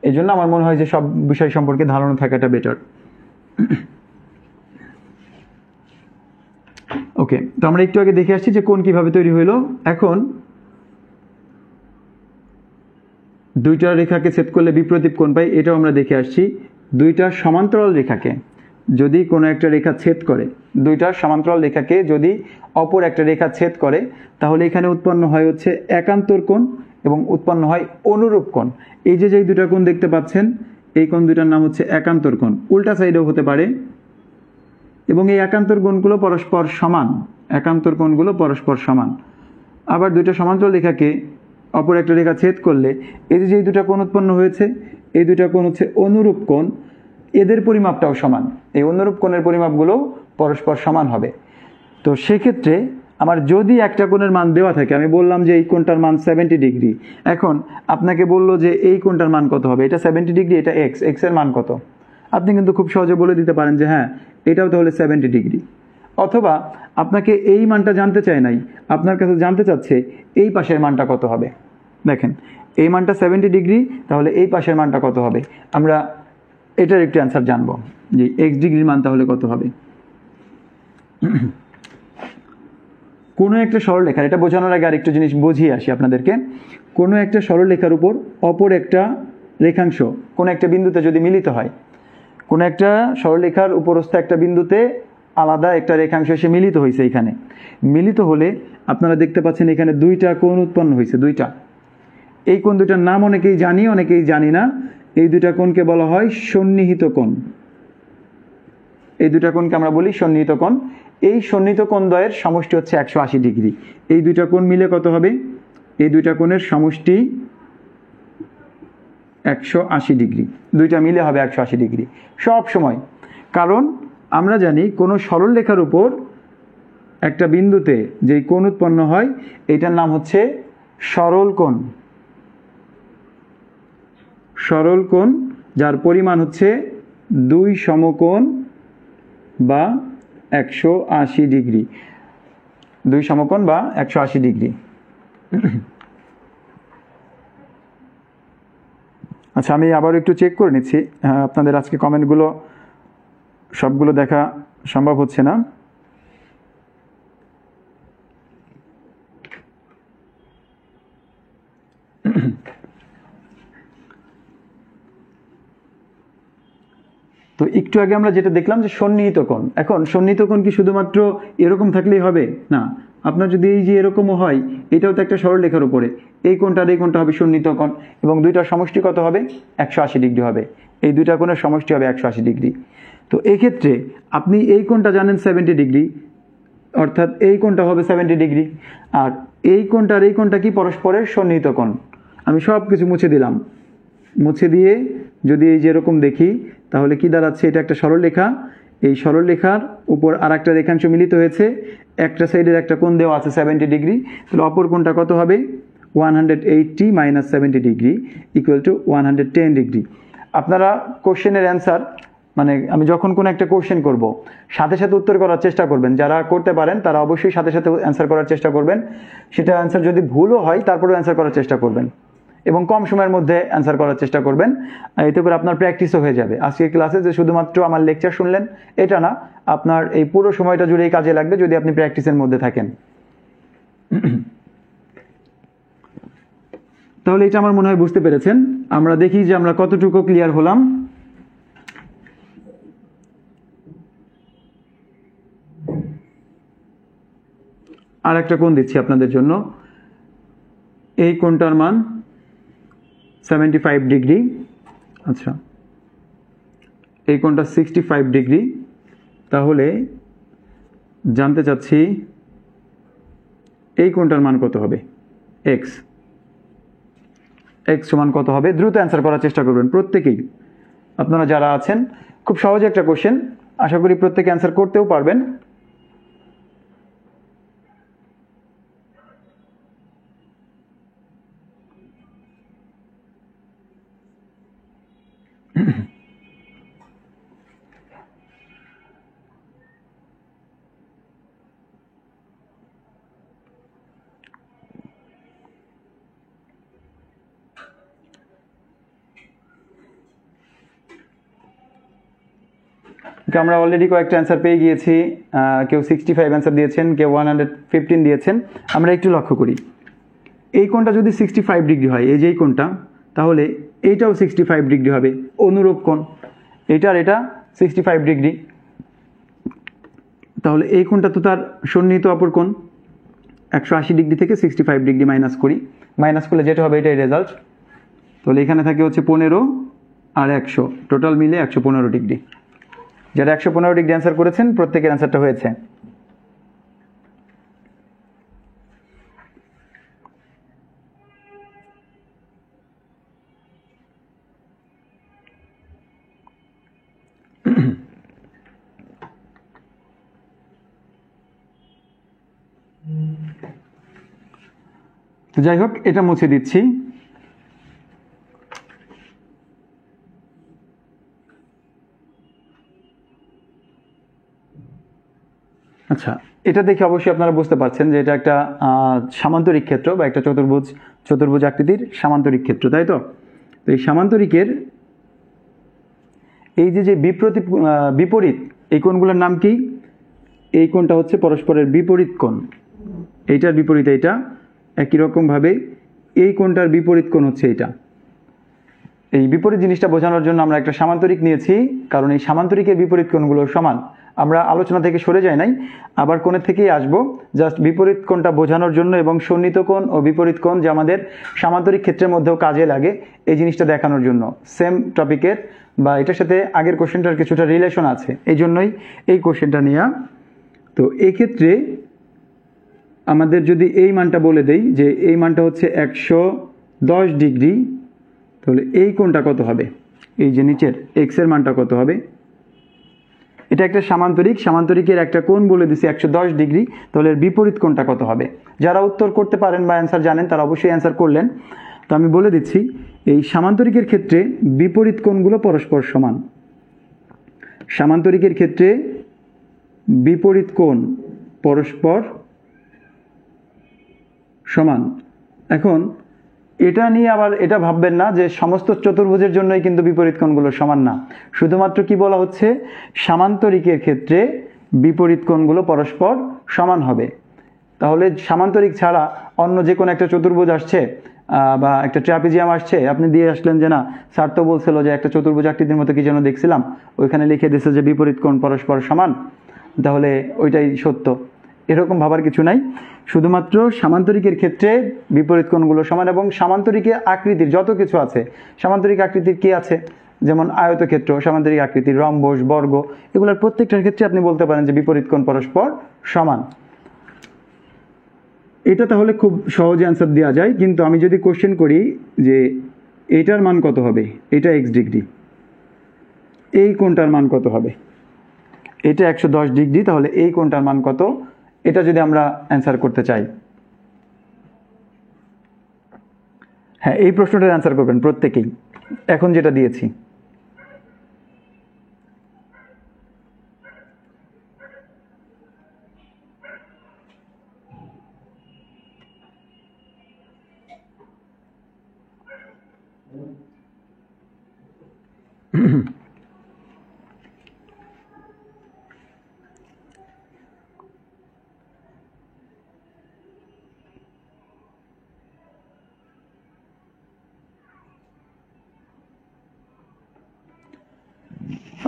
এই জন্য আমার মনে হয় যে সব বিষয় সম্পর্কে ধারণা থাকাটা বেটার। ওকে, তো আমরা একটু আগে দেখে আসছি যে কোণ কিভাবে তৈরি হইলো। এখন 2টা রেখাকে ছেদ করলে বিপ্রতীপ কোণ পাই, এটাও আমরা দেখে আসছি। 2টা সমান্তরাল রেখাকে যদি কোনো একটা রেখা ছেদ করে, 2টা সমান্তরাল রেখাকে যদি অপর একটা রেখা ছেদ করে, তাহলে এখানে উৎপন্ন হয় হচ্ছে একান্তর কোণ এবং উৎপন্ন হয় অনুরূপ কোণ। এই যে 2টা কোণ দেখতে পাচ্ছেন, এই কোণ 2টার নাম হচ্ছে একান্তর কোণ। উল্টা সাইডেও হতে পারে। এবং এই একান্তর কোণগুলো পরস্পর সমান, একান্তর কোণগুলো পরস্পর সমান। আবার 2টা সমান্তরাল রেখাকে অপর একটা রেখা ছেদ করলে এই যে 2টা কোণ উৎপন্ন হয়েছে, এই 2টা কোণ হচ্ছে অনুরূপ কোণ, এদের পরিমাপটাও সমান। এই অনুরূপ কোণের পরিমাপগুলো পরস্পর সমান হবে। তো সেক্ষেত্রে আমার যদি একটা কোণের মান দেওয়া থাকে, আমি বললাম যে এই কোণটার মান 70 ডিগ্রি, এখন আপনাকে বললো যে এই কোণটার মান কত হবে, এটা 70 ডিগ্রি, এটা এক্স এর মান কত? আপনি কিন্তু খুব সহজে বলে দিতে পারেন যে হ্যাঁ, এটাও তাহলে 70 ডিগ্রি। অথবা আপনাকে এই মানটা জানতে চায় নাই, আপনার কাছে জানতে চাচ্ছে এই পাশের মানটা কত হবে। দেখেন, এই মানটা 70 ডিগ্রি, তাহলে এই পাশের মানটা কত হবে? আমরা এটার একটু অ্যান্সার জানবো যে এক্স ডিগ্রির মান তাহলে কত হবে। কোনো একটা সরলরেখার, এটা বোঝানোর আগে আরেকটু জিনিস বুঝিয়ে আসি আপনাদেরকে। কোনো একটা সরলরেখার উপর অপর একটা রেখাংশ কোনো একটা বিন্দুতে যদি মিলিত হয়, কোনো একটা সরলরেখার উপরস্থ একটা বিন্দুতে আলাদা একটা রেখাংশ এসে মিলিত হয়েছে, এখানে মিলিত হলে আপনারা দেখতে পাচ্ছেন এখানে 2টা কোণ উৎপন্ন হয়েছে, 2টা। এই কোণ 2টার নাম অনেকেই জানি, অনেকেই জানি না। এই 2টা কোণকে বলা হয় সন্নিহিত কোণ। এই দুইটা কোণকে আমরা বলি সন্নিহিত কোণ। এই সন্নিহিত কোণ দ্বয়ের সমষ্টি হচ্ছে 180 ডিগ্রি। এই দুইটা কোণ মিলে কত হবে? এই দুইটা কোণের সমষ্টি 180 ডিগ্রি, দুইটা মিলে হবে 180 ডিগ্রি সব সময়। কারণ আমরা জানি কোনো সরল রেখার উপর একটা বিন্দুতে যেই কোণ উৎপন্ন হয় এটার নাম হচ্ছে সরল কোণ। সরল কোণ যার পরিমাণ হচ্ছে 2 সমকোণ বা 180 ডিগ্রি, 2 সমকোণ বা 180 ডিগ্রি। আচ্ছা, আমি আবার একটু চেক করে নিচ্ছি, আপনাদের আজকে কমেন্টগুলো সবগুলো দেখা সম্ভব হচ্ছে না। তো একটু আগে আমরা যেটা দেখলাম যে সন্নিহিত কোণ, এখন সন্নিহিত কোণ কি শুধুমাত্র এরকম থাকলেই হবে? না, আপনার যদি এই যে এরকমও হয়, এটাও তো একটা সরল রেখার উপরে, এই কোণটা আর এই কোণটা হবে সন্নিহিত কোণ, এবং দুইটার সমষ্টি কত হবে? 180 ডিগ্রি হবে। এই দুইটা কোণের সমষ্টি হবে 180 ডিগ্রি। তো এই ক্ষেত্রে আপনি এই কোণটা জানেন 70 ডিগ্রি, অর্থাৎ এই কোণটা হবে 70 ডিগ্রি, আর এই কোণটা আর এই কোণটা কি পরস্পরের সন্নিহিত কোণ। আমি সব কিছু মুছে দিলাম, মুছে দিয়ে যদি এই যেরকম দেখি তাহলে কি দাঁড়াচ্ছে? এটা একটা সরল রেখা, এই সরল রেখার উপর আর একটা রেখাংশ মিলিত হয়েছে, একটা সাইডের একটা কোণ দেওয়া আছে 70 ডিগ্রি, তাহলে অপর কোণটা কত হবে? 180 minus 70 degree equal to 110 degree. আপনারা কোশ্চেনের অ্যান্সার, মানে আমি যখন কোনো একটা কোশ্চেন করব সাথে সাথে উত্তর করার চেষ্টা করবেন। যারা করতে পারেন তারা অবশ্যই সাথে সাথে অ্যান্সার করার চেষ্টা করবেন। সেটা অ্যান্সার যদি ভুলও হয় তারপরেও অ্যান্সার করার চেষ্টা করবেন, এবং কম সময়ের মধ্যে অ্যান্সার করার চেষ্টা করবেন। এতে করে আপনার প্র্যাকটিসও হয়ে যাবে। আজকের ক্লাসে যে শুধুমাত্র আমার লেকচার শুনলেন এটা না, আপনার এই পুরো সময়টা জুড়েই কাজে লাগবে যদি আপনি প্র্যাকটিসের মধ্যে থাকেন। তাহলে এটা আমার মনে হয় বুঝতে পেরেছেন। আমরা দেখি যে আমরা কতটুকু ক্লিয়ার হলাম। আর একটা কোণ দিচ্ছি আপনাদের জন্য। এই কোণটার মান 75 ডিগ্রি। আচ্ছা, এই কোণটা 65 ডিগ্রি। তাহলে জানতে চাচ্ছি এই কোণটার মান কত হবে? এক্স। এক্স সমান কত হবে? দ্রুত অ্যান্সার করার চেষ্টা করবেন প্রত্যেকেই। আপনারা যারা আছেন, খুব সহজ একটা কোশ্চেন, আশা করি প্রত্যেকে অ্যান্সার করতেও পারবেন। আমরা অলরেডি কয়েকটা অ্যান্সার পেয়ে গিয়েছি। কেউ 65 অ্যান্সার দিয়েছেন, কেউ 115 দিয়েছেন। আমরা একটু লক্ষ্য করি, এই কোণটা যদি 65 ডিগ্রি হয়, এই যে এই কোণটা, তাহলে এইটাও 65 ডিগ্রি হবে, অনুরূপ কোণ। এইটার এটা 65 ডিগ্রি, তাহলে এই কোণটা তো তার সন্নিহিত অপর কোণ। 180 ডিগ্রি থেকে 65 ডিগ্রি মাইনাস করি, মাইনাস করলে যেটা হবে এটাই রেজাল্ট। তাহলে এখানে থাকে হচ্ছে 15 আর 100, টোটাল মিলে 115 ডিগ্রি। যারা 115 ডিগ্রি অ্যান্সার করেছেন প্রত্যেকের অ্যান্সারটা হয়েছে। তো যাই হোক, এটা মুছে দিচ্ছি। আচ্ছা, এটা দেখে অবশ্যই আপনারা বুঝতে পারছেন যে এটা একটা সামান্তরিক ক্ষেত্র বা একটা চতুর্ভুজ আকৃতির সামান্তরিক ক্ষেত্র, তাই তো? তো এই সামান্তরিকের এই যে বিপরীত এই কোণগুলোর নাম কি? এই কোণটা হচ্ছে পরস্পরের বিপরীত কোণ, এইটার বিপরীত এইটা। একই রকমভাবে এই কোণটার বিপরীত কোণ হচ্ছে এইটা। এই বিপরীত জিনিসটা বোঝানোর জন্য আমরা একটা সামান্তরিক নিয়েছি, কারণ এই সামান্তরিকের বিপরীত কোণগুলো সমান। আমরা আলোচনা থেকে সরে যাই নাই, আবার কোণের থেকেই আসবো, জাস্ট বিপরীত কোণটা বোঝানোর জন্য এবং সন্নিহিত কোণ ও বিপরীত কোণ যে আমাদের সামান্তরিক ক্ষেত্রের মধ্যেও কাজে লাগে এই জিনিসটা দেখানোর জন্য। সেম টপিকের বা এটার সাথে আগের কোশ্চেনটার কিছুটা রিলেশন আছে, এই জন্যই এই কোশ্চেনটা নেওয়া। তো এই ক্ষেত্রে আমাদের যদি এই মানটা বলে দেই যে এই মানটা হচ্ছে 110 ডিগ্রি, তাহলে এই কোণটা কত হবে? এই যে নিচের এক্স এর মানটা কত হবে? এটা একটা সামান্তরিকের একটা কোণ বলে দিছি 110 ডিগ্রি, তাহলে এর বিপরীত কোণটা কত হবে? যারা উত্তর করতে পারেন বা অ্যান্সার জানেন তারা অবশ্যই অ্যান্সার করলেন। তো আমি বলে দিচ্ছি, এই সামান্তরিকের ক্ষেত্রে বিপরীত কোণগুলো পরস্পর সমান। সামান্তরিকের ক্ষেত্রে বিপরীত কোণ পরস্পর সমান। এখন এটা নিয়ে আবার এটা ভাববেন না যে সমস্ত চতুর্ভুজের জন্যই কিন্তু বিপরীত কোণগুলো সমান না, শুধুমাত্র কি বলা হচ্ছে, সামান্তরিকের ক্ষেত্রে বিপরীত কোণগুলো পরস্পর সমান হবে। তাহলে সামান্তরিক ছাড়া অন্য যে কোনো একটা চতুর্ভুজ আসছে বা একটা ট্রাপিজিয়াম আসছে, আপনি দিয়ে আসলেন যে না স্যার তো বলছিল যে একটা চতুর্ভুজ আকৃতির মতো কি যেন দেখছিলাম, ওইখানে লিখে দিয়েছে যে বিপরীত কোণ পরস্পর সমান, তাহলে ওইটাই সত্য, এরকম ভাবার কিছু নাই। শুধুমাত্র সামান্তরিকের ক্ষেত্রে বিপরীত কোণগুলো সমান। এবং সামান্তরিকের আকৃতির যত কিছু আছে, সামান্তরিক আকৃতির কি আছে, যেমন আয়তক্ষেত্র, সামান্তরিক আকৃতির রম্বস, বর্গ, এগুলোর প্রত্যেকটার ক্ষেত্রে আপনি বলতে পারেন যে বিপরীত কোণ পরস্পর সমান। এটা তাহলে খুব সহজে অ্যান্সার দেওয়া যায়। কিন্তু আমি যদি কোশ্চেন করি যে এইটার মান কত হবে, এটা এক্স ডিগ্রি, এই কোণটার মান কত হবে, এটা 110 ডিগ্রি, তাহলে এই কোণটার মান কত, এটা যদি আমরা অ্যান্সার করতে চাই, হ্যাঁ এই প্রশ্নটার অ্যান্সার করবেন প্রত্যেকেই এখন যেটা দিয়েছি।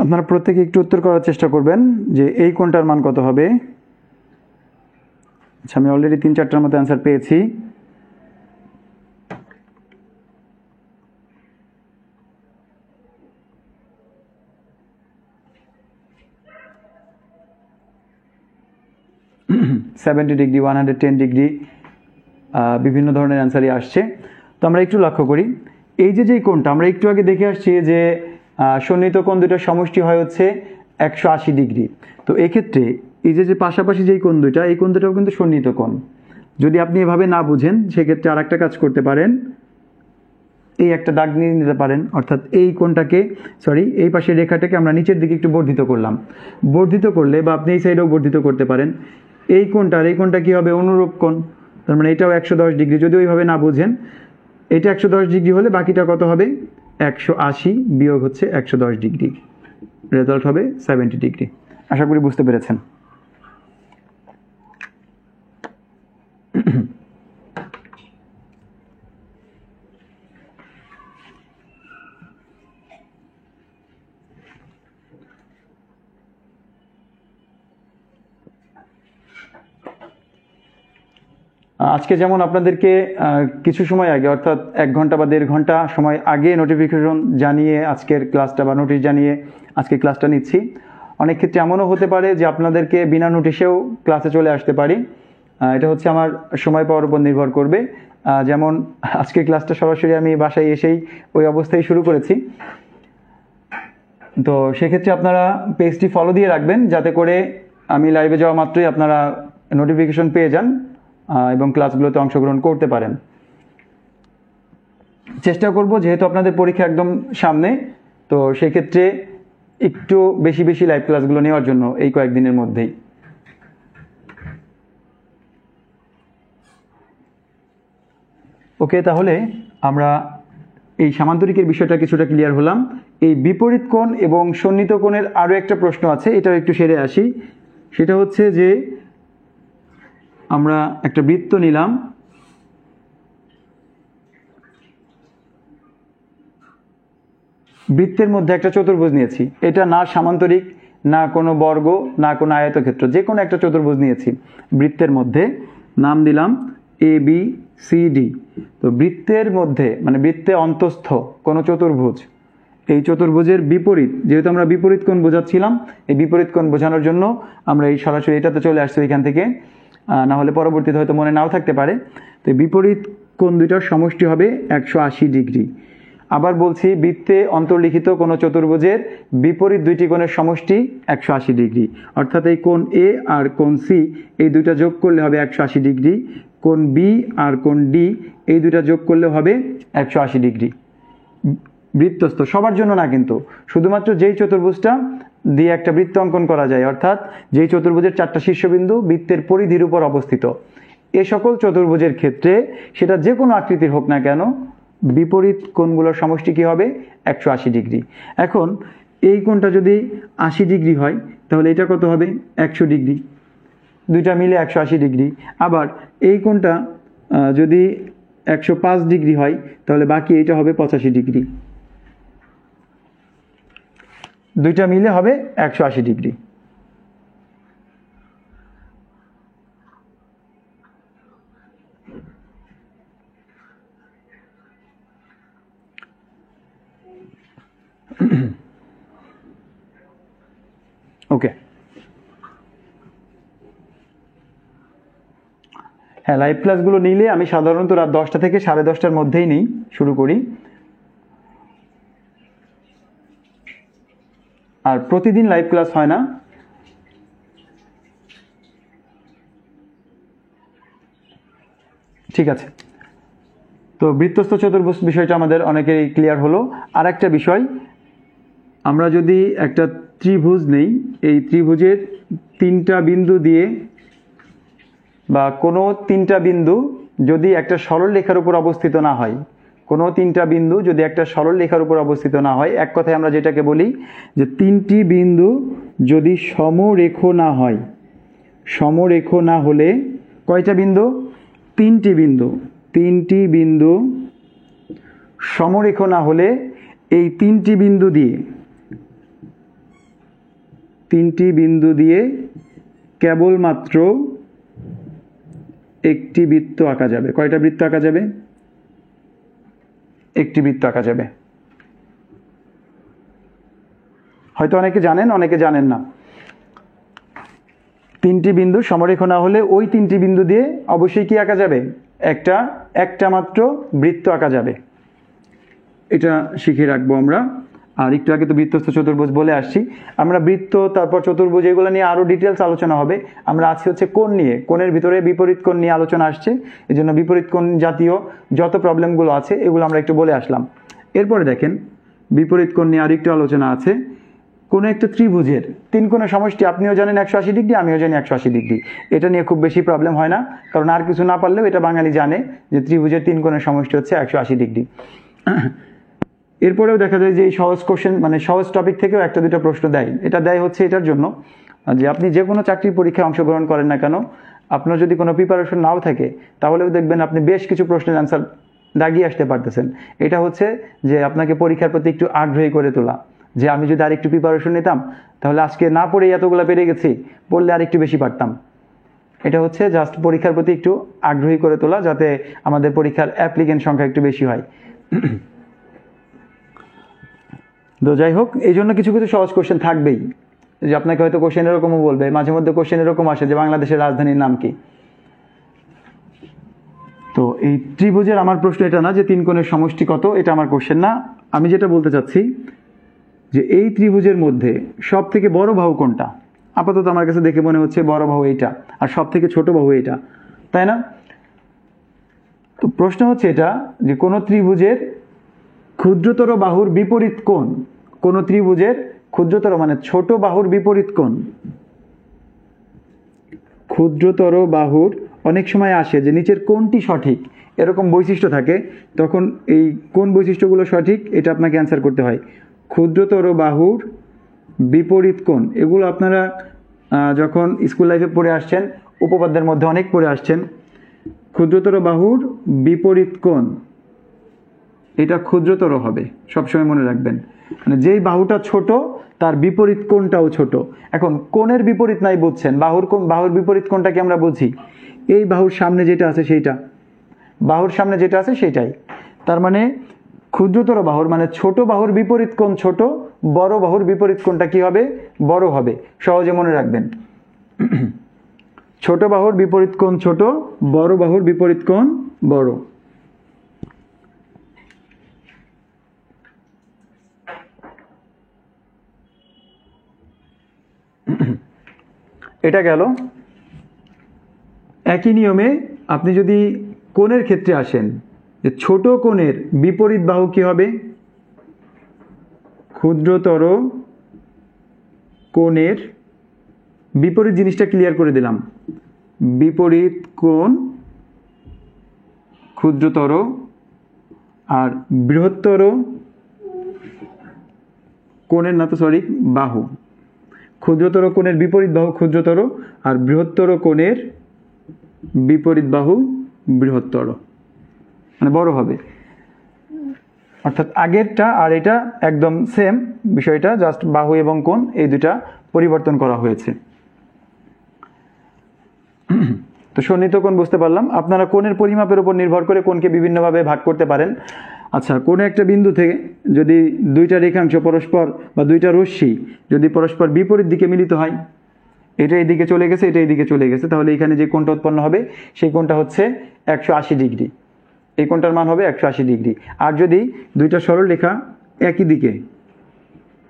আপনারা প্রত্যেকে একটু উত্তর করার চেষ্টা করবেন যে এই কোণটার মান কত হবে। আচ্ছা, আমি অলরেডি 3-4টার মতো অ্যান্সার পেয়েছি। সেভেন্টি ডিগ্রি, 110 ডিগ্রি, বিভিন্ন ধরনের অ্যান্সারই আসছে। তো আমরা একটু লক্ষ্য করি, এই যে কোণটা আমরা একটু আগে দেখে আসছি যে সন্নিহিত কোণ দুটোর সমষ্টি হয় হচ্ছে 180 ডিগ্রি। তো এক্ষেত্রে এই যে পাশাপাশি যেই কোণ দুইটা, এই কোণ দুটাও কিন্তু সন্নিহিত কোণ। যদি আপনি এভাবে না বুঝেন সেক্ষেত্রে আর একটা কাজ করতে পারেন, এই একটা দাগ নিয়ে নিতে পারেন, অর্থাৎ এই কোণটাকে এই পাশের রেখাটাকে আমরা নিচের দিকে একটু বর্ধিত করলাম। বর্ধিত করলে বা আপনি এই সাইডেও বর্ধিত করতে পারেন, এই কোণটা কি হবে, অনুরূপ কোণ, তার মানে এটাও 110 ডিগ্রি। যদি ওইভাবে না বুঝেন, এটা 110 ডিগ্রি হলে বাকিটা কত হবে, 180 বিয়োগ হচ্ছে 110 ডিগ্রি, রেজাল্ট হবে 70 ডিগ্রি। আশা করি বুঝতে পেরেছেন। আজকে যেমন আপনাদেরকে কিছু সময় আগে, অর্থাৎ 1 ঘন্টা বা 1.5 ঘন্টা সময় আগে নোটিফিকেশন জানিয়ে আজকের ক্লাসটা বা নোটিশ জানিয়ে আজকে ক্লাসটা নিচ্ছি। অনেক ক্ষেত্রে এমনও হতে পারে যে আপনাদেরকে বিনা নোটিশেও ক্লাসে চলে আসতে পারি, এটা হচ্ছে আমার সময় পাওয়ার উপর নির্ভর করবে। যেমন আজকের ক্লাসটা সরাসরি আমি বাসায় এসেই ওই অবস্থায় শুরু করেছি। তো সেক্ষেত্রে আপনারা পেজটি ফলো দিয়ে রাখবেন যাতে করে আমি লাইভে যাওয়া মাত্রই আপনারা নোটিফিকেশন পেয়ে যান এবং ক্লাসগুলোতে অংশগ্রহণ করতে পারেন। চেষ্টা করব যেহেতু আপনাদের পরীক্ষা একদম সামনে, তো সেক্ষেত্রে একটু বেশি বেশি লাইভ ক্লাসগুলো নেওয়ার জন্য এই কয়েকদিনের মধ্যেই। ওকে, তাহলে আমরা এই সামান্তরিকের বিষয়টা কিছুটা ক্লিয়ার হলাম। এই বিপরীত কোণ এবং সন্নিহিত কোণের আরও একটা প্রশ্ন আছে, এটাও একটু সেরে আসি। সেটা হচ্ছে যে আমরা একটা বৃত্ত নিলাম, বৃত্তের মধ্যে একটা চতুর্ভুজ নিয়েছি, এটা না সামান্তরিক না কোনো বর্গ, না কোনো আয়তক্ষেত্র, যে কোনো একটা চতুর্ভুজ নিয়েছি। বৃত্তের মধ্যে নাম দিলাম এ বি সি ডি। তো বৃত্তের মধ্যে মানে বৃত্তে অন্তস্থ কোনো চতুর্ভুজ, এই চতুর্ভুজের বিপরীত, যেহেতু আমরা বিপরীত কোণ বোঝাচ্ছিলাম, এই বিপরীত কোণ বোঝানোর জন্য আমরা এই সরাসরি এটাতে চলে আসছি এখান থেকে, না হলে পরবর্তীতে হয়তো মনে নাও থাকতে পারে। তো বিপরীত কোণ দুইটার সমষ্টি হবে 180 ডিগ্রি। আবার বলছি, বৃত্তে অন্তর্লিখিত কোনো চতুর্ভুজের বিপরীত দুইটি কোণের সমষ্টি 180 ডিগ্রি। অর্থাৎ এই কোণ এ আর কোণ সি এই দুইটা যোগ করলে হবে 180 ডিগ্রি। কোণ বি আর কোণ ডি এই দুইটা যোগ করলে হবে 180 ডিগ্রি। বৃত্তস্থ সবার জন্য না, কিন্তু শুধুমাত্র যেই চতুর্ভুজটা দিয়ে একটা বৃত্ত অঙ্কন করা যায়, অর্থাৎ যেই চতুর্ভুজের 4টা শীর্ষবিন্দু বৃত্তের পরিধির উপর অবস্থিত, এ সকল চতুর্ভুজের ক্ষেত্রে সেটা যে কোনো আকৃতির হোক না কেন, বিপরীত কোণগুলোর সমষ্টি কী হবে? 180 ডিগ্রি। এখন এই কোণটা যদি 80 ডিগ্রি হয় তাহলে এটা কত হবে? 100 ডিগ্রি। দুইটা মিলে 180 ডিগ্রি। আবার এই কোণটা যদি 105 ডিগ্রি হয় তাহলে বাকি এইটা হবে 85 ডিগ্রি। দুইটা মিলে হবে 180 ডিগ্রি। ওকে, হ্যাঁ, লাইভ ক্লাসগুলো নিলে আমি সাধারণত রাত 10টা থেকে 10:30টার মধ্যেই নিই, শুরু করি। আর প্রতিদিন লাইভ ক্লাস হয় না। ঠিক আছে, তো বৃত্তস্থ চতুর্ভুজ বিষয়টা আমাদের অনেকেরই ক্লিয়ার হলো। আর একটা বিষয়, আমরা যদি একটা ত্রিভুজ নেই, এই ত্রিভুজের 3টা বিন্দু দিয়ে বা কোনো 3টা বিন্দু যদি একটা সরল রেখার উপর অবস্থিত না হয়, কোনো 3টা বিন্দু যদি একটা সরল রেখার উপর অবস্থিত না হয়, এক কথায় আমরা যেটাকে বলি যে 3টি বিন্দু যদি সমরেখ না হয়, সমরেখ না হলে কয়টা বিন্দু? 3টি বিন্দু। 3টি বিন্দু সমরেখ না হলে এই 3টি বিন্দু দিয়ে কেবলমাত্র একটি বৃত্ত আঁকা যাবে। কয়টা বৃত্ত আঁকা যাবে? একটি বৃত্ত আঁকা যাবে। হয়তো অনেকে জানেন, অনেকে জানেন না। 3টি বিন্দু সমরেখ না হলে ওই 3টি বিন্দু দিয়ে অবশ্যই কি আঁকা যাবে? একটা মাত্র বৃত্ত আঁকা যাবে। এটা শিখে রাখবো আমরা। আর একটু আগে তো বৃত্তস্থ চতুর্ভুজ বলে আসছি। আমরা বৃত্ত, তারপর চতুর্ভুজ, এগুলো নিয়ে আরো ডিটেলস আলোচনা হবে। আমরা আজকে হচ্ছে কোণ নিয়ে, কোণের ভিতরে বিপরীত কোণ নিয়ে আলোচনা আসছে, এই জন্য বিপরীত কোণ জাতীয় যত প্রবলেমগুলো আছে এগুলো আমরা একটু বলে আসলাম। এরপরে দেখেন, বিপরীত কোণ নিয়ে আরেকটু আলোচনা আছে। কোনো একটা ত্রিভুজের 3 কোণের সমষ্টি আপনিও জানেন 180 ডিগ্রি, আমিও জানি 180 ডিগ্রি। এটা নিয়ে খুব বেশি প্রবলেম হয় না, কারণ আর কিছু না পারলেও এটা বাঙালি জানে যে ত্রিভুজের 3 কোণের সমষ্টি হচ্ছে 180 ডিগ্রি। এরপরেও দেখা যায় যে এই সহজ কোশ্চেন, মানে সহজ টপিক থেকেও একটা দুটো প্রশ্ন দেয়। এটা দেয় হচ্ছে এটার জন্য যে আপনি যে কোনো চাকরির পরীক্ষায় অংশগ্রহণ করেন না কেন, আপনার যদি কোনো প্রিপারেশন নাও থাকে তাহলেও দেখবেন আপনি বেশ কিছু প্রশ্নের অ্যান্সার দাগিয়ে আসতে পারতেছেন। এটা হচ্ছে যে আপনাকে পরীক্ষার প্রতি একটু আগ্রহী করে তোলা, যে আমি যদি আরেকটু প্রিপারেশন নিতাম তাহলে আজকে না পড়ে এতগুলো পেরে গেছি, পড়লে আরেকটু বেশি পারতাম। এটা হচ্ছে জাস্ট পরীক্ষার প্রতি একটু আগ্রহী করে তোলা, যাতে আমাদের পরীক্ষার অ্যাপ্লিকেন্ট সংখ্যা একটু বেশি হয়। তো যাই হোক, এই জন্য কিছু কিছু সহজ কোশ্চেন থাকবেই, যে আপনাকে হয়তো কোশ্চেন এরকমও বলবে, মাঝে মধ্যে কোশ্চেন এরকম আসে যে বাংলাদেশের রাজধানীর নাম কি। তো এই ত্রিভুজের আমার প্রশ্ন এটা না যে 3 কোণের সমষ্টি কত, এটা আমার কোশ্চেন না। আমি যেটা বলতে চাচ্ছি যে এই ত্রিভুজের মধ্যে সব থেকে বড় বাহু কোনটা? আপাতত আমার কাছে দেখে মনে হচ্ছে বড় বাহু এইটা, আর সব থেকে ছোট বাহু এইটা, তাই না? তো প্রশ্ন হচ্ছে এটা যে কোন ত্রিভুজের ক্ষুদ্রতর বাহুর বিপরীত কোণ, কোন ত্রিভুজের ক্ষুদ্রতর মানে ছোট বাহুর বিপরীত কোণ। ক্ষুদ্রতর বাহুর অনেক সময় আসে যে নিচের কোণটি সঠিক, এরকম বৈশিষ্ট্য থাকে, তখন এই কোন বৈশিষ্ট্যগুলো সঠিক এটা আপনাকে অ্যান্সার করতে হয়। ক্ষুদ্রতর বাহুর বিপরীত কোণ, এগুলো আপনারা যখন স্কুল লাইফে পড়ে আসছেন, উপপাদ্যের মধ্যে অনেক পড়ে আসছেন। ক্ষুদ্রতর বাহুর বিপরীত কোণ এটা ক্ষুদ্রতর হবে, সবসময় মনে রাখবেন। মানে যেই বাহুটা ছোট তার বিপরীত কোণটাও ছোট। এখন কোণের বিপরীত নাই বুঝছেন, বাহুর বিপরীত কোণটাকে আমরা বুঝি এই বাহুর সামনে যেটা আছে সেইটা, বাহুর সামনে যেটা আছে সেটাই। তার মানে ক্ষুদ্রতর বাহুর মানে ছোট বাহুর বিপরীত কোণ ছোট, বড় বাহুর বিপরীত কোণটা কি হবে? বড় হবে। সহজে মনে রাখবেন, ছোট বাহুর বিপরীত কোণ ছোট, বড় বাহুর বিপরীত কোণ বড়। এটা গেল। একই নিয়মে আপনি যদি কোণের ক্ষেত্রে আসেন, যে ছোট কোণের বিপরীত বাহু কি হবে? ক্ষুদ্রতর কোণের বিপরীত জিনিসটা ক্লিয়ার করে দিলাম। বিপরীত কোণ ক্ষুদ্রতর, আর বৃহত্তর কোণের না তো সরি বাহু, ক্ষুদ্রতর কোণের বিপরীত বাহু ক্ষুদ্রতর, আর বৃহত্তর কোণের বিপরীত বাহু বৃহত্তর, মানে বড় হবে। অর্থাৎ আগেরটা আর এটা একদম সেম বিষয়টা, জাস্ট বাহু এবং কোণ এই দুটা পরিবর্তন করা হয়েছে। তো সন্নিহিত কোণ বুঝতে পারলাম। আপনারা কোণের পরিমাপের উপর নির্ভর করে কোণকে বিভিন্নভাবে ভাগ করতে পারেন। আচ্ছা, কোনো একটা বিন্দু থেকে যদি দুইটা রেখাংশ পরস্পর বা দুইটা রশ্মি যদি পরস্পর বিপরীত দিকে মিলিত হয়, এটা এইদিকে চলে গেছে, এটা এইদিকে চলে গেছে, তাহলে এখানে যে কোণটা উৎপন্ন হবে সেই কোণটা হচ্ছে 180 ডিগ্রি। এই কোণটার মান হবে 180 ডিগ্রি। আর যদি দুইটা সরল রেখা একই দিকে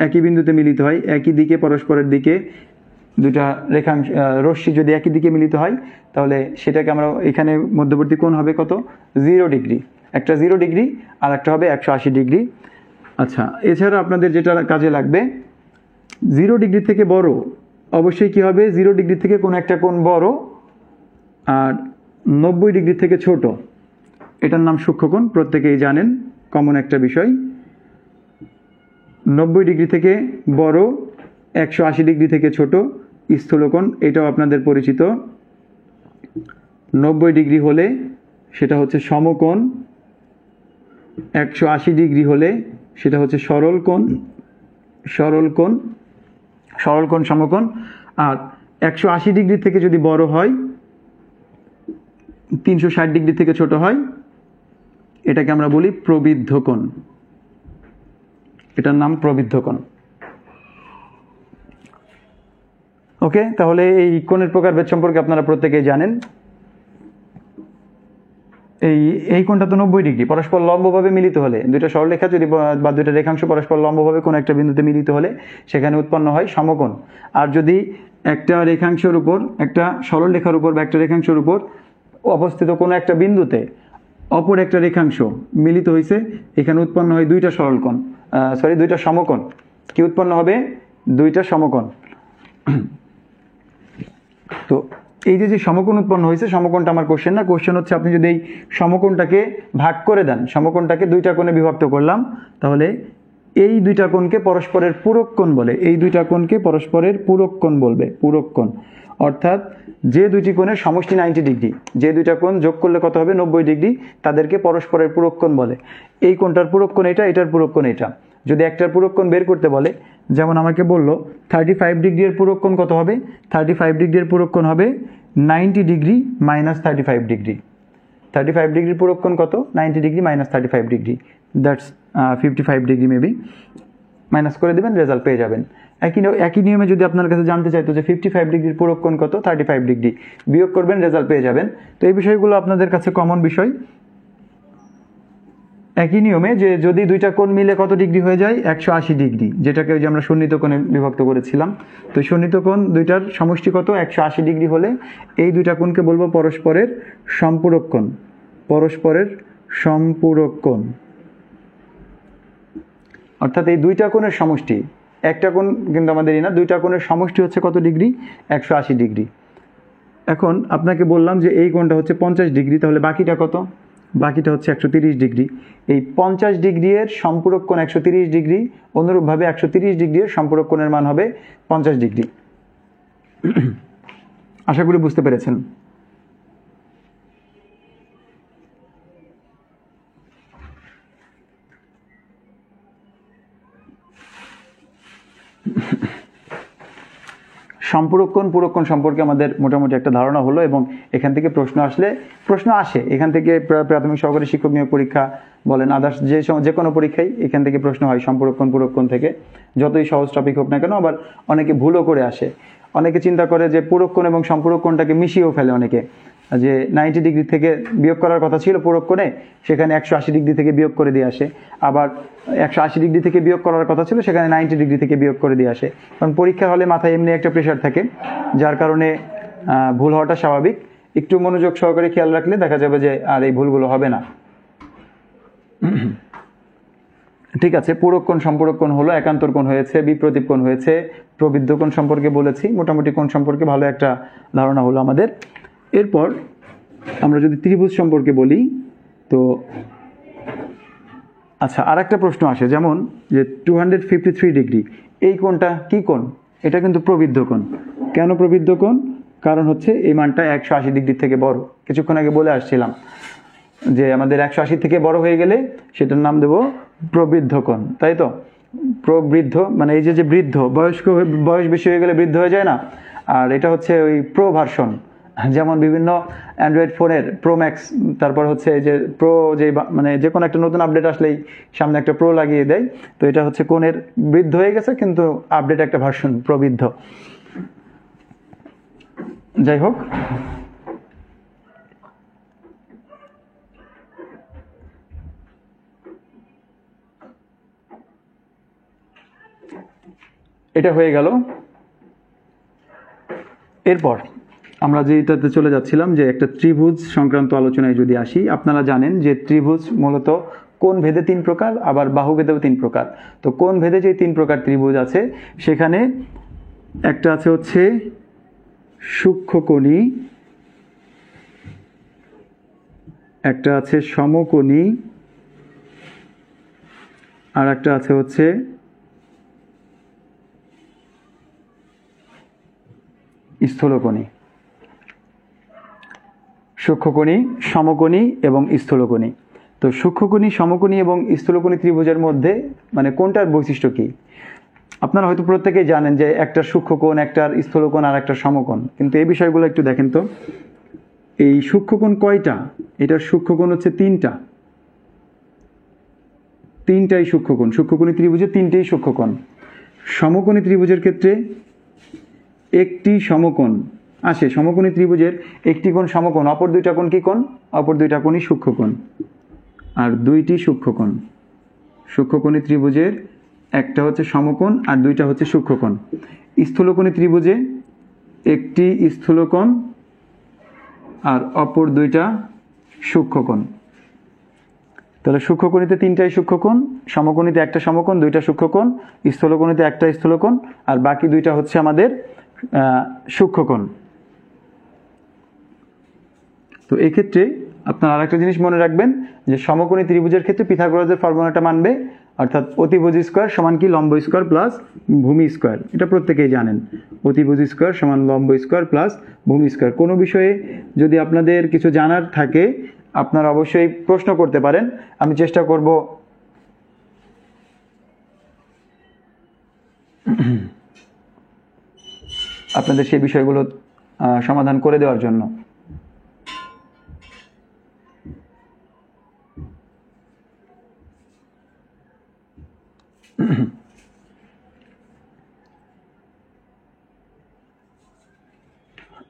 একই বিন্দুতে মিলিত হয়, একই দিকে পরস্পরের দিকে দুটা রেখাংশ রশ্মি যদি একই দিকে মিলিত হয়, তাহলে সেটাকে আমরা এখানে মধ্যবর্তী কোণ হবে কত? 0 ডিগ্রি। একটা 0 ডিগ্রি আর একটা হবে 180 ডিগ্রি। আচ্ছা, এছাড়া আপনাদের যেটা কাজে লাগবে, 0 ডিগ্রি থেকে বড় অবশ্যই কি হবে? 0 ডিগ্রি থেকে কোনো একটা কোণ বড়, আর 90 ডিগ্রি থেকে ছোট, এটার নাম সূক্ষ্মকোণ, প্রত্যেকেই জানেন, কমন একটা বিষয়। 90 ডিগ্রি থেকে বড়, 180 ডিগ্রি থেকে ছোট স্থূলকোণ, এটাও আপনাদের পরিচিত। 90 ডিগ্রি হলে সেটা হচ্ছে সমকোণ, 180 ডিগ্রি হলে সেটা হচ্ছে সরল কোণ, সরল কোণ, সরল কোণ সমকোণ। আর 180 ডিগ্রি থেকে যদি বড় হয়, 360 ডিগ্রি থেকে ছোট হয়, এটাকে আমরা বলি প্রবৃদ্ধ কোণ, এটার নাম প্রবৃদ্ধ কোণ। ওকে, তাহলে এই কোণের প্রকারভেদ সম্পর্কে আপনারা প্রত্যেকেই জানেন। এই কোণটা তো 90 ডিগ্রি, পরস্পর লম্বভাবে মিলিত হলে, দুইটা সরলরেখা যদি বা দুইটা রেখাংশ পরস্পর লম্বভাবে কোনো একটা বিন্দুতে মিলিত হলে সেখানে উৎপন্ন হয় সমকোণ। আর যদি একটা রেখাংশের উপর, একটা সরলরেখার উপর বা একটা রেখাংশের উপর অবস্থিত কোনো একটা বিন্দুতে অপর একটা রেখাংশ মিলিত হয়েছে, এখানে উৎপন্ন হয় দুইটা সরলকোণ, দুইটা সমকোণ। কি উৎপন্ন হবে? দুইটা সমকোণ। তো এই যে সমকোণ উৎপন্ন হয়েছে, সমকোণটা আমার কোশ্চেন না, কোশ্চেন হচ্ছে আপনি যদি এই সমকোণটাকে ভাগ করে দেন, সমকোণটাকে দুইটা কোণে বিভক্ত করলাম, তাহলে এই দুইটা কোণকে পরস্পরের পূরক কোণ বলে, এই দুইটা কোণকে পরস্পরের পূরক কোণ বলবে, পূরক কোণ। অর্থাৎ যে দুইটি কোণের সমষ্টি 90 ডিগ্রি, যে দুইটা কোণ যোগ করলে কত হবে? 90 ডিগ্রি, তাদেরকে পরস্পরের পূরক কোণ বলে। এই কোণটার পূরক কোণ এটা, এটার পূরক কোণ এটা। যদি একটার পূরক কোণ বের করতে বলে, যেমন আমাকে বললো 35 ডিগ্রি এর পূরক কোণ কত হবে? 35 ডিগ্রি এর পূরক কোণ হবে 90 ডিগ্রি মাইনাস 35 ডিগ্রি। 35 ডিগ্রির পূরক কোণ কত? 90 degree minus 35 degree, that's 55 degree maybe. Minus করে দেবেন, রেজাল্ট পেয়ে যাবেন। একই নিয়মে যদি আপনার কাছে জানতে চাইতো যে 55 ডিগ্রির পূরক কোণ কত, 35 ডিগ্রি, বিয়োগ করবেন, রেজাল্ট পেয়ে যাবেন। তো এই বিষয়গুলো আপনাদের কাছে কমন বিষয়। একই নিয়মে যে যদি দুইটা কোণ মিলে কত ডিগ্রি হয়ে যায়? 180 ডিগ্রি, যেটাকে যে আমরা সন্নিহিত কোণে বিভক্ত করেছিলাম। তো সন্নিহিত কোণ দুইটার সমষ্টি কত? 180 ডিগ্রি হলে এই দুইটা কোণকে বলবো পরস্পরের সম্পূরক কোণ, পরস্পরের সম্পূরক কোণ। অর্থাৎ এই দুইটা কোণের সমষ্টি, একটা কোণ কিন্তু আমাদের না, দুইটা কোণের সমষ্টি হচ্ছে কত ডিগ্রি? 180 ডিগ্রি। এখন আপনাকে বললাম যে এই কোণটা হচ্ছে 50 ডিগ্রি, তাহলে বাকিটা কত? বাকিটা হচ্ছে 130 ডিগ্রি। এই 50 ডিগ্রি এর সম্পূরক কোণ 130 ডিগ্রি, অনুরূপভাবে 130 ডিগ্রি এর সম্পূরক কোণের মান হবে 50 ডিগ্রি। আশা করি বুঝতে পেরেছেন। সম্পূরকোণ পুরকোণ সম্পর্কে আমাদের মোটামুটি একটা ধারণা হলো, এবং এখান থেকে প্রশ্ন আসে এখান থেকে প্রাথমিক সহকারী শিক্ষক নিয়োগ পরীক্ষা বলেন, আদার্স যে কোনো পরীক্ষায় এখান থেকে প্রশ্ন হয় সম্পূরকোণ পুরকোণ থেকে, যতই সহজ টপিক হোক না কেন। আবার অনেকে ভুলও করে আসে, অনেকে চিন্তা করে যে পুরকোণ এবং সম্পূরকোণটাকে মিশিয়েও ফেলে অনেকে, যে 90 ডিগ্রি থেকে বিয়োগ করার কথা ছিল পুরকোণে, সেখানে 180 ডিগ্রি থেকে বিয়োগ করে দিয়ে আসে। আবার 180 ডিগ্রি থেকে বিয়োগ করার কথা ছিল, সেখানে 90 ডিগ্রি থেকে বিয়োগ করে দিয়ে আসে। কারণ পরীক্ষার হলে মাথায় এমনি একটা প্রেশার থাকে, যার কারণে ভুল হওয়াটা স্বাভাবিক। একটু মনোযোগ সহকারে খেয়াল রাখলে দেখা যাবে যে আর এই ভুলগুলো হবে না। ঠিক আছে, পুরকোণ সম্পূরকোণ হলো, একান্তর কোণ হয়েছে, বিপ্রতীপ কোণ হয়েছে, প্রবৃদ্ধ কোণ সম্পর্কে বলেছি, মোটামুটি কোণ সম্পর্কে ভালো একটা ধারণা হলো আমাদের। এরপর আমরা যদি ত্রিভুজ সম্পর্কে বলি, তো আচ্ছা, আর একটা প্রশ্ন আসে, যেমন যে 253 ডিগ্রি, এই কোণটা কি কোণ? এটা কিন্তু প্রবৃদ্ধ কোণ। কেন প্রবৃদ্ধ কোণ? কারণ হচ্ছে এই মানটা 180 ডিগ্রি থেকে বড়। কিছুক্ষণ আগে বলে আসছিলাম যে আমাদের 180 থেকে বড় হয়ে গেলে সেটার নাম দেব প্রবৃদ্ধ কোণ, তাই তো? প্রবৃদ্ধ মানে এই যে বৃদ্ধ, বয়স বেশি হয়ে গেলে বৃদ্ধ হয়ে যায় না? আর এটা হচ্ছে ওই প্রো ভার্সন, যেমন বিভিন্ন অ্যান্ড্রয়েড ফোনের প্রো ম্যাক্স, তারপর হচ্ছে যে প্রো, যে মানে যে কোনো একটা নতুন আপডেট আসলেই সামনে একটা প্রো লাগিয়ে দেয়, তো এটা হচ্ছে কোণের বৃদ্ধ হয়ে গেছে, কিন্তু আপডেট একটা ভার্সন প্রবৃদ্ধ। যাই হোক, এটা হয়ে গেল। এরপর আমরা যেটাতে চলে যাচ্ছিলাম, যে একটা ত্রিভুজ সংক্রান্ত আলোচনায় যদি আসি, আপনারা জানেন যে ত্রিভুজ মূলত কোণ ভেদে 3 প্রকার, আবার বাহু ভেদেও 3 প্রকার। তো কোণ ভেদে যে 3 প্রকার ত্রিভুজ আছে, সেখানে একটা আছে হচ্ছে সূক্ষ্মকোণী, একটা আছে সমকোণী, আর একটা আছে হচ্ছে স্থূলকোণী। সূক্ষ্মকোণী, সমকোণী এবং স্থূলকোণী। তো সূক্ষ্মকোণী, সমকোণী এবং স্থূলকোণী ত্রিভুজের মধ্যে মানে কোনটার বৈশিষ্ট্য কি? আপনারা হয়তো প্রত্যেকেই জানেন যে একটা সূক্ষ্মকোণ, একটা স্থূলকোণ আর একটা সমকোণ, কিন্তু এই বিষয়গুলো একটু দেখেন তো। এই সূক্ষ্মকোণ কয়টা? এটার সূক্ষ্মকোণ হচ্ছে 3টাই সূক্ষ্মকোণ। সূক্ষ্মকোণী ত্রিভুজে 3টেই সূক্ষ্মকোণ। সমকোণী ত্রিভুজের ক্ষেত্রে একটি সমকোণ আসে। সমকোণী ত্রিভুজের একটি কোণ সমকোণ, অপর 2টা কোণ কি কোণ? অপর 2টা কোণই সূক্ষ্মকোণ, আর 2টি সূক্ষ্মকোণ। সূক্ষ্মকোণী ত্রিভুজের একটা হচ্ছে সমকোণ আর 2টা হচ্ছে সূক্ষ্মকোণ। স্থূলকোণী ত্রিভুজে একটি স্থূলকোণ আর অপর 2টা সূক্ষ্মকোণ। তাহলে সূক্ষ্মকোণীতে 3টাই সূক্ষ্মকোণ, সমকোণীতে একটা সমকোণ, 2টা সূক্ষ্মকোণ, স্থূলকোণীতে একটা স্থূলকোণ, আর বাকি 2টা হচ্ছে আমাদের সূক্ষ্মকোণ। তো এই ক্ষেত্রে আপনারা আরেকটা জিনিস মনে রাখবেন, যে সমকোণী ত্রিভুজের ক্ষেত্রে পিথাগোরাসের ফর্মুলাটা মানবে, অর্থাৎ অতিভুজ স্কয়ার সমান কি লম্ব স্কয়ার প্লাস ভূমি স্কয়ার। এটা প্রত্যেকেই জানেন, অতিভুজ স্কয়ার সমান লম্ব স্কয়ার প্লাস ভূমি স্কয়ার। কোনো বিষয়ে যদি আপনাদের কিছু জানার থাকে, আপনারা অবশ্যই প্রশ্ন করতে পারেন, আমি চেষ্টা করব আপনাদের সেই বিষয়গুলো সমাধান করে দেওয়ার জন্য।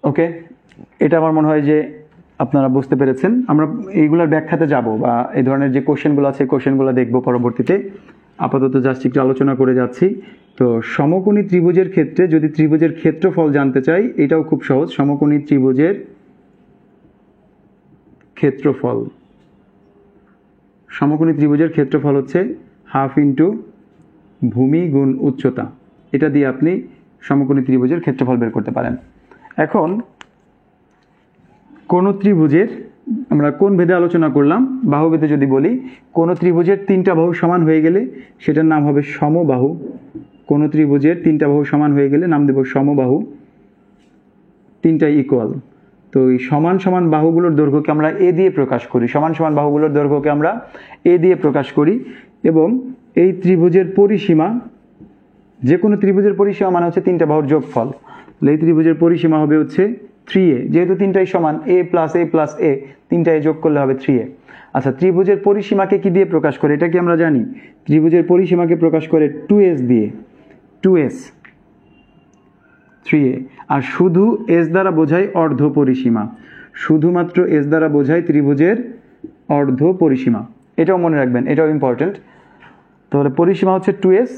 ওকে, এটা আমার মনে হয় যে আপনারা বুঝতে পেরেছেন। আমরা এইগুলোর ব্যাখ্যাতে যাব, বা এই ধরনের যে কোশ্চেনগুলো আছে কোশ্চেনগুলো দেখব পরবর্তীতে। আপাতত জাস্ট একটু আলোচনা করে যাচ্ছি। তো সমকোণী ত্রিভুজের ক্ষেত্রে যদি ত্রিভুজের ক্ষেত্রফল জানতে চাই, এটাও খুব সহজ। সমকোণী ত্রিভুজের ক্ষেত্রফল, সমকোণী ত্রিভুজের ক্ষেত্রফল হচ্ছে হাফ ইন্টু ভূমি গুণ উচ্চতা। এটা দিয়ে আপনি সমকোণী ত্রিভুজের ক্ষেত্রফল বের করতে পারেন। এখন কোন ত্রিভুজের, আমরা কোন ভেদে আলোচনা করলাম, বাহু ভেদে যদি বলি, কোন ত্রিভুজের 3টা বাহু সমান হয়ে গেলে সেটার নাম হবে সমবাহু। কোন ত্রিভুজের 3টা বাহু সমান হয়ে গেলে নাম দেব সমবাহু, 3টাই ইকুয়াল। তো এই সমান সমান বাহুগুলোর দৈর্ঘ্যকে আমরা এ দিয়ে প্রকাশ করি। সমান সমান বাহুগুলোর দৈর্ঘ্যকে আমরা এ দিয়ে প্রকাশ করি, এবং এই ত্রিভুজের পরিসীমা, যে কোনো ত্রিভুজের পরিসীমা মানে হচ্ছে 3টা বাহুর যোগফল। এই ত্রিভুজের পরিসীমা হবে হচ্ছে 3a, যেহেতু তিনটাই সমান, a plus a plus a, তিনটায় যোগ করলে হবে 3a। আচ্ছা, ত্রিভুজের পরিসীমাকে কি দিয়ে প্রকাশ করে এটা কি আমরা জানি? ত্রিভুজের পরিসীমাকে প্রকাশ করে 2s দিয়ে, 2s 3a। আর শুধু s দ্বারা বোঝায় অর্ধ পরিসীমা, শুধুমাত্র s দ্বারা বোঝায় ত্রিভুজের অর্ধ পরিসীমা, এটাও মনে রাখবেন, এটাও ইম্পর্টেন্ট। তাহলে পরিসীমা হচ্ছে 2s,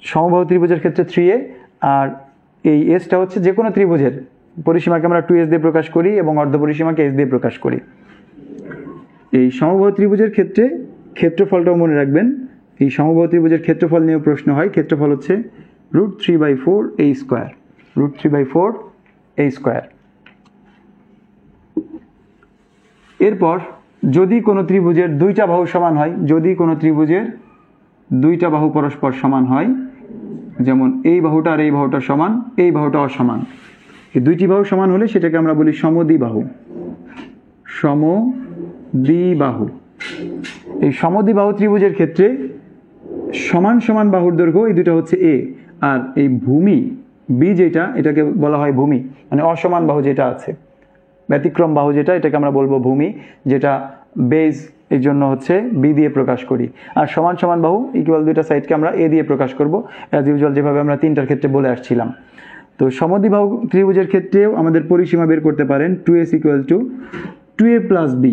সমবাহু ত্রিভুজের ক্ষেত্রে 3a, আর এই এসটা হচ্ছে যে কোনো ত্রিভুজের পরিসীমাকে আমরা 2s দিয়ে প্রকাশ করি এবং অর্ধ পরিসীমাকে s দিয়ে প্রকাশ করি। এই সমবাহু ত্রিভুজের ক্ষেত্রে ক্ষেত্রফলটাও মনে রাখবেন, এই সমবাহু ত্রিভুজের ক্ষেত্রফল নিয়েও প্রশ্ন হয়। ক্ষেত্রফল হচ্ছে √3/4a², √3/4a²। এরপর যদি কোনো ত্রিভুজের দুইটা বাহু সমান হয়, যদি কোনো ত্রিভুজের দুইটা বাহু পরস্পর সমান হয়, যেমন এই বাহুটা আর এই বাহুটা সমান, এই বাহুটা অসমান, এই দুইটি বাহু সমান হলে সেটাকে আমরা বলি সমদ্বিবাহু, সমদ্বিবাহু। এই সমদ্বিবাহু ত্রিভুজের ক্ষেত্রে সমান সমান বাহুর দৈর্ঘ্য এই দুটো হচ্ছে a, আর এই ভূমি b যেটা, এটাকে বলা হয় ভূমি, মানে অসমান বাহু যেটা আছে, ব্যতিক্রম বাহু যেটা, এটাকে আমরা বলবো ভূমি, যেটা বেজ, এই জন্য হচ্ছে b দিয়ে প্রকাশ করি। আর সমান সমান বাহু ইকুয়াল দুইটা সাইডকে আমরা a দিয়ে প্রকাশ করব, অ্যাজ ইউজুয়াল যেভাবে আমরা তিনটার ক্ষেত্রে বলে আসছিলাম। তো সমদ্বিবাহু ত্রিভুজের ক্ষেত্রেও আমাদের পরিসীমা বের করতে পারেন 2s = 2a + b,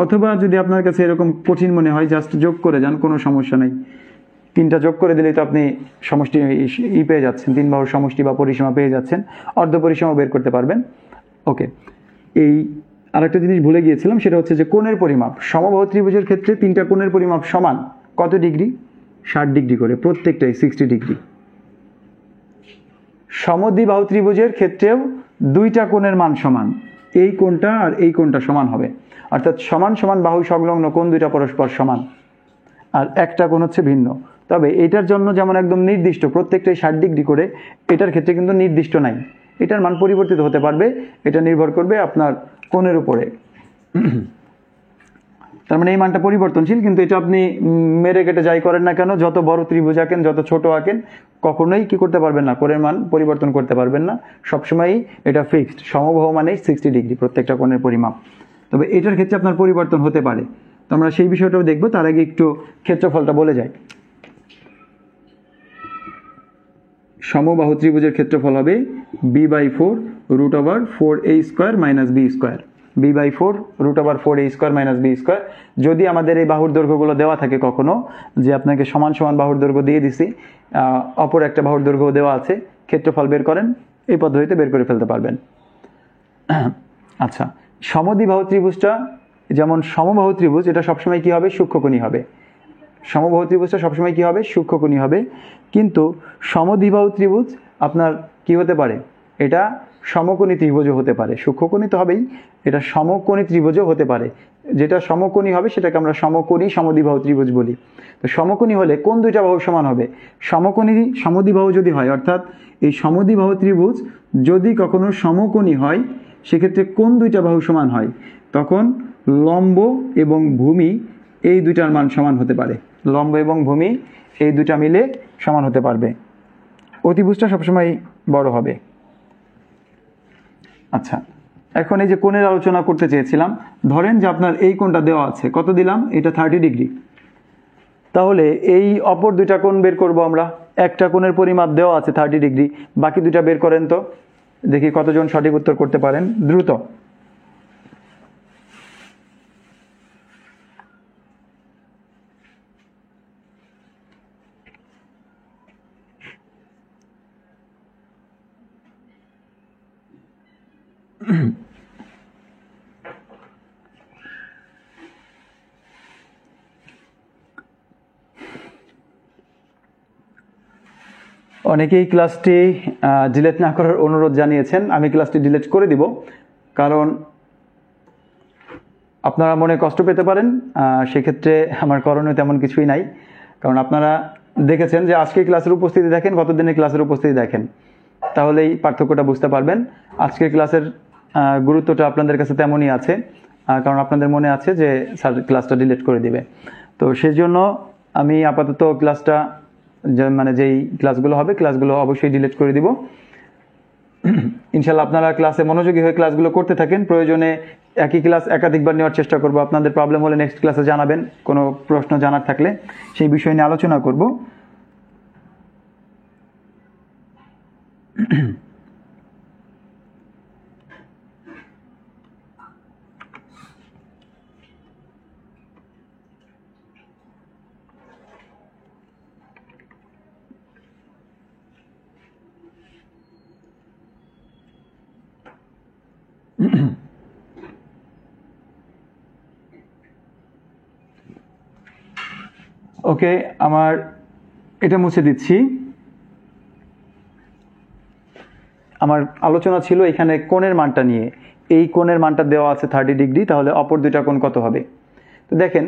অথবা যদি আপনার কাছে এরকম কঠিন মনে হয় জাস্ট যোগ করে যান, কোনো সমস্যা নাই, তিনটা যোগ করে দিলেই তো আপনি সমষ্টি পেয়ে যাচ্ছেন, তিন বাহুর সমষ্টি বা পরিসীমা পেয়ে যাচ্ছেন, অর্ধ পরিসীমা বের করতে পারবেন। ওকে, এই আরেকটা জিনিস ভুলে গিয়েছিলাম, সেটা হচ্ছে যে কোণের পরিমাপ। সমবাহু ত্রিভুজের ক্ষেত্রে তিনটা কোণের পরিমাপ সমান কত ডিগ্রি? 60 ডিগ্রি করে, প্রত্যেকটাই 60 ডিগ্রি। সমদ্বিবাহু ত্রিভুজের ক্ষেত্রেও দুইটা কোণের মান সমান, এই কোণটা আর এই কোণটা সমান হবে, অর্থাৎ সমান সমান বাহু সংলগ্ন কোণ দুইটা পরস্পর সমান, আর একটা কোণ হচ্ছে ভিন্ন। তবে এটার জন্য যেমন একদম নির্দিষ্ট প্রত্যেকটাই 60 ডিগ্রি করে, এটার ক্ষেত্রে কিন্তু নির্দিষ্ট নাই, এটার মান পরিবর্তিত হতে পারবে, এটা নির্ভর করবে আপনার কোণের উপরে। তার মানে এই মানটা পরিবর্তনশীল, কিন্তু এটা আপনি মেরে কেটে যাই করেন না কেন, যত বড় ত্রিভুজ আঁকেন, যত ছোট আঁকেন, কখনোই কি করতে পারবেন না, কোণের মান পরিবর্তন করতে পারবেন না, সবসময়ই এটা ফিক্সড। সমবাহু মানেই 60 ডিগ্রি প্রত্যেকটা কোণের পরিমাপ। তবে এটার ক্ষেত্রে আপনার পরিবর্তন হতে পারে, তো আমরা সেই বিষয়টাও দেখবো। তার আগে একটু ক্ষেত্রফলটা বলে যাই। সমবাহু ত্রিভুজের ক্ষেত্রফল হবে b/4 √4a² - b², b/4 √4a² - b²। যদি আমাদের এই বাহুর দৈর্ঘ্যগুলো দেওয়া থাকে কখনো, যে আপনাকে সমান সমান বাহুর দৈর্ঘ্য দিয়ে দিছি, অপর একটা বাহুর দৈর্ঘ্য দেওয়া আছে, ক্ষেত্রফল বের করেন, এই পদ্ধতিতে বের করে ফেলতে পারবেন। আচ্ছা, সমদ্বিবাহু ত্রিভুজটা যেমন সমবাহু ত্রিভুজ, এটা সবসময় কি হবে? সূক্ষ্মকোণী হবে। সমবাহু ত্রিভুজটা সবসময় কি হবে? সূক্ষ্মকোণী হবে। কিন্তু সমদ্বিবাহু ত্রিভুজ আপনার কি হতে পারে? এটা সমকোণী ত্রিভুজও হতে পারে। সূক্ষ্মকোণী তো হবেই, এটা সমকোণী ত্রিভুজও হতে পারে। যেটা সমকোণী হবে সেটাকে আমরা সমকোণী সমদ্বিবাহু ত্রিভুজ বলি। তো সমকোণী হলে কোন দুইটা বাহু সমান হবে? সমকোণী সমদ্বিবাহু যদি হয়, অর্থাৎ এই সমদ্বিবাহু ত্রিভুজ যদি কখনো সমকোণী হয়, সেক্ষেত্রে কোন দুইটা বাহু সমান হয়? তখন লম্ব এবং ভূমি এই দুইটার মান সমান হতে পারে। লম্ব এবং ভূমি এই দুইটা মিলে সমান হতে পারবে। অতিভুজটা সবসময় বড় হবে। আচ্ছা, এখন এই যে কোণের আলোচনা করতে চেয়েছিলাম, ধরেন যে আপনার এই কোণটা দেওয়া আছে, কত দিলাম? এটা 30 ডিগ্রি। তাহলে এই অপর দুইটা কোণ বের করব আমরা। একটা কোণের পরিমাপ দেওয়া আছে 30 ডিগ্রি, বাকি দুইটা বের করেন তো, দেখি কতজন সঠিক উত্তর করতে পারেন দ্রুত। অনেকেই ক্লাসটি ডিলিট না করার অনুরোধ জানিয়েছেন। আমি ক্লাসটি ডিলিট করে দিব, কারণ আপনারা মনে কষ্ট পেতে পারেন। সেক্ষেত্রে আমার করণীয় তেমন কিছুই নাই, কারণ আপনারা দেখেছেন যে আজকে ক্লাসের উপস্থিতি দেখেন, গত দিনের ক্লাসের উপস্থিতি দেখেন, তাহলেই পার্থক্যটা বুঝতে পারবেন। আজকের ক্লাসের গুরুত্বটা আপনাদের কাছে তেমনই আছে, কারণ আপনাদের মনে আছে যে স্যার ক্লাসটা ডিলিট করে দিবে। তো সেই জন্য আমি আপাতত ক্লাসটা, মানে যেই ক্লাসগুলো হবে, ক্লাসগুলো অবশ্যই ডিলিট করে দিব। ইনশাল্লাহ আপনারা ক্লাসে মনোযোগী হয়ে ক্লাসগুলো করতে থাকেন। প্রয়োজনে একই ক্লাস একাধিকবার নেওয়ার চেষ্টা করব। আপনাদের প্রবলেম হলে নেক্সট ক্লাসে জানাবেন, কোনো প্রশ্ন জানার থাকলে সেই বিষয় নিয়ে আলোচনা করব। ওকে, আমার এটা মুছে দিচ্ছি। আমার আলোচনা ছিল এখানে কোণের মানটা নিয়ে। এই কোণের মানটা দেওয়া আছে 30 ডিগ্রি, তাহলে অপর দুইটা কোণ কত হবে? তো দেখেন,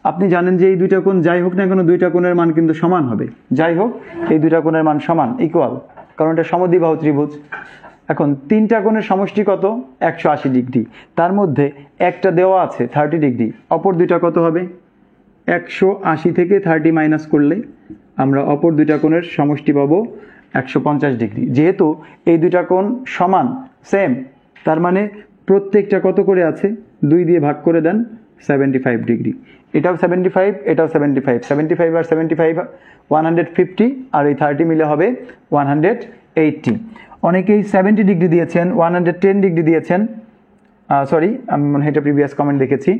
আপনি জানেন যে এই দুইটা কোণ যাই হোক না কেন দুইটা কোণের মান কিন্তু সমান হবে। যাই হোক, এই দুইটা কোণের মান সমান, ইকুয়াল, কারণ এটা সমদ্বিবাহু ত্রিভুজ। এখন তিনটা কোণের সমষ্টি কত? 180 ডিগ্রি। তার মধ্যে একটা দেওয়া আছে 30 ডিগ্রি, অপর দুইটা কত হবে? 180 থেকে 30 মাইনাস করলে আমরা অপর দুইটা কোণের সমষ্টি পাবো 150 ডিগ্রি। যেহেতু এই দুইটা কোণ সমান, সেম, তার মানে প্রত্যেকটা কত করে আছে? 2 দিয়ে ভাগ করে দেন, 75 ডিগ্রি। এটাও 75, এটাও 75, 75 আর 75 150, আর এই 30 মিলে হবে 180। অনেকেই 70 ডিগ্রি দিয়েছেন, 110 ডিগ্রি দিয়েছেন। সরি, আমি মনে হয় এটা প্রিভিয়াস কমেন্ট দেখেছি।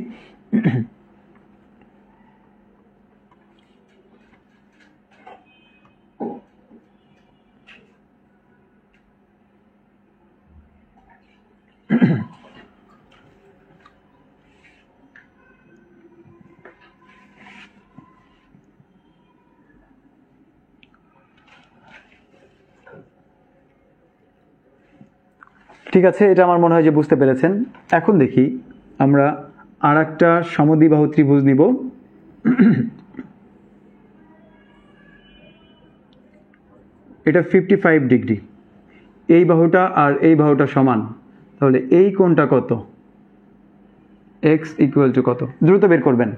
ঠিক আছে, এটা আমার মনে হয় যে বুঝতে পেরেছেন। এখন দেখি আমরা আর একটা সমদ্বিবাহু ত্রিভুজ নিব। এটা 55 ডিগ্রি। এই বাহুটা আর এই বাহুটা সমান, তাহলে এই কোণটা কত? x ইকুয়াল টু কত? দ্রুত বের করবেন।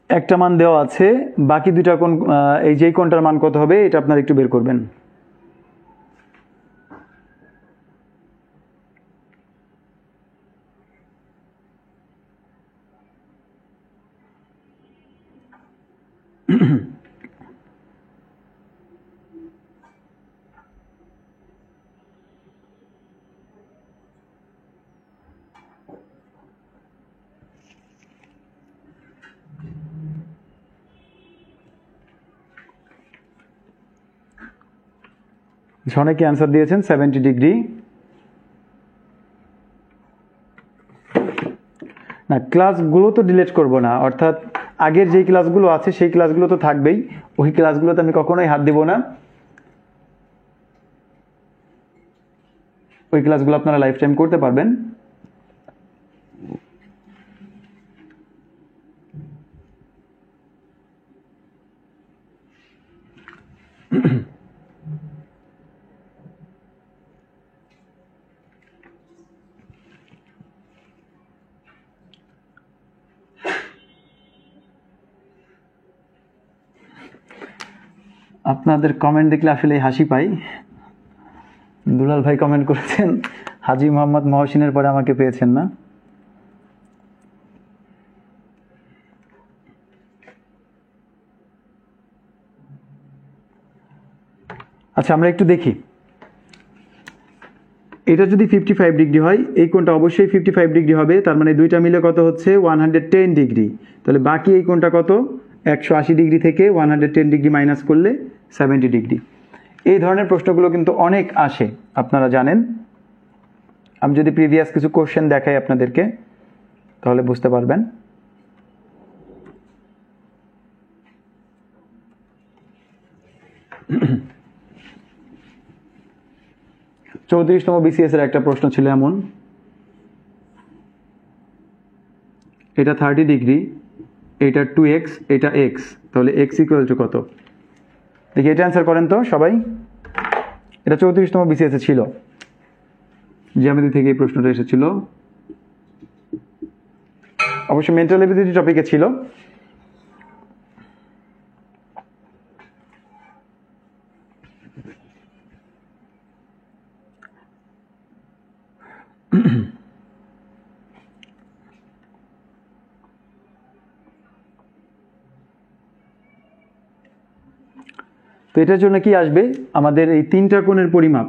একটা মান দেওয়া আছে, বাকি দুইটা কোণ, এই যে কোণটার মান কত হবে এটা আপনারা একটু বের করবেন। অনেকে অ্যান্সার দিয়েছেন 70 ডিগ্রি। না, ক্লাসগুলো তো ডিলিট করব না, অর্থাৎ আগের যেই ক্লাসগুলো আছে সেই ক্লাসগুলো তো থাকবেই, ওই ক্লাসগুলোতে আমি কখনোই হাত দিব না। ওই ক্লাসগুলো আপনারা লাইফ টাইম করতে পারবেন। আপনাদের কমেন্ট দেখলে আসলে হাসি পাই। দুলাল ভাই কমেন্ট করেছেন, হাজী মোহাম্মদ মহসিনের পরে আমাকে পেয়েছেন না। আচ্ছা, আমরা একটু দেখি। এটা যদি 55 ডিগ্রি হয়, এই কোণটা অবশ্যই 55 ডিগ্রি হবে, তার মানে দুইটা মিলে কত হচ্ছে? 110 ডিগ্রি। তাহলে বাকি এই কোণটা কত? 180 ডিগ্রি থেকে 110 ডিগ্রি মাইনাস করলে 70 ডিগ্রি। এই ধরনের প্রশ্নগুলো কিন্তু অনেক আসে, আপনারা জানেন। আমি যদি প্রিভিয়াস কিছু কোশ্চেন দেখাই আপনাদেরকে, তাহলে বুঝতে পারবেন। 34তম বিসিএস এর একটা প্রশ্ন ছিল এমন, এটা 30 ডিগ্রি, এটা 2x, এটা x, তাহলে x ইকুয়াল টু কত? দেখি এটা অ্যান্সার করেন তো সবাই। এটা 34তম বিসিএস ছিল, জ্যামিতি থেকে এই প্রশ্নটা এসেছিল, অবশ্য মেন্টাল এবিলিটি টপিকে ছিল। তো এটার জন্য কি আসবে, আমাদের এই তিনটা কোণের পরিমাপ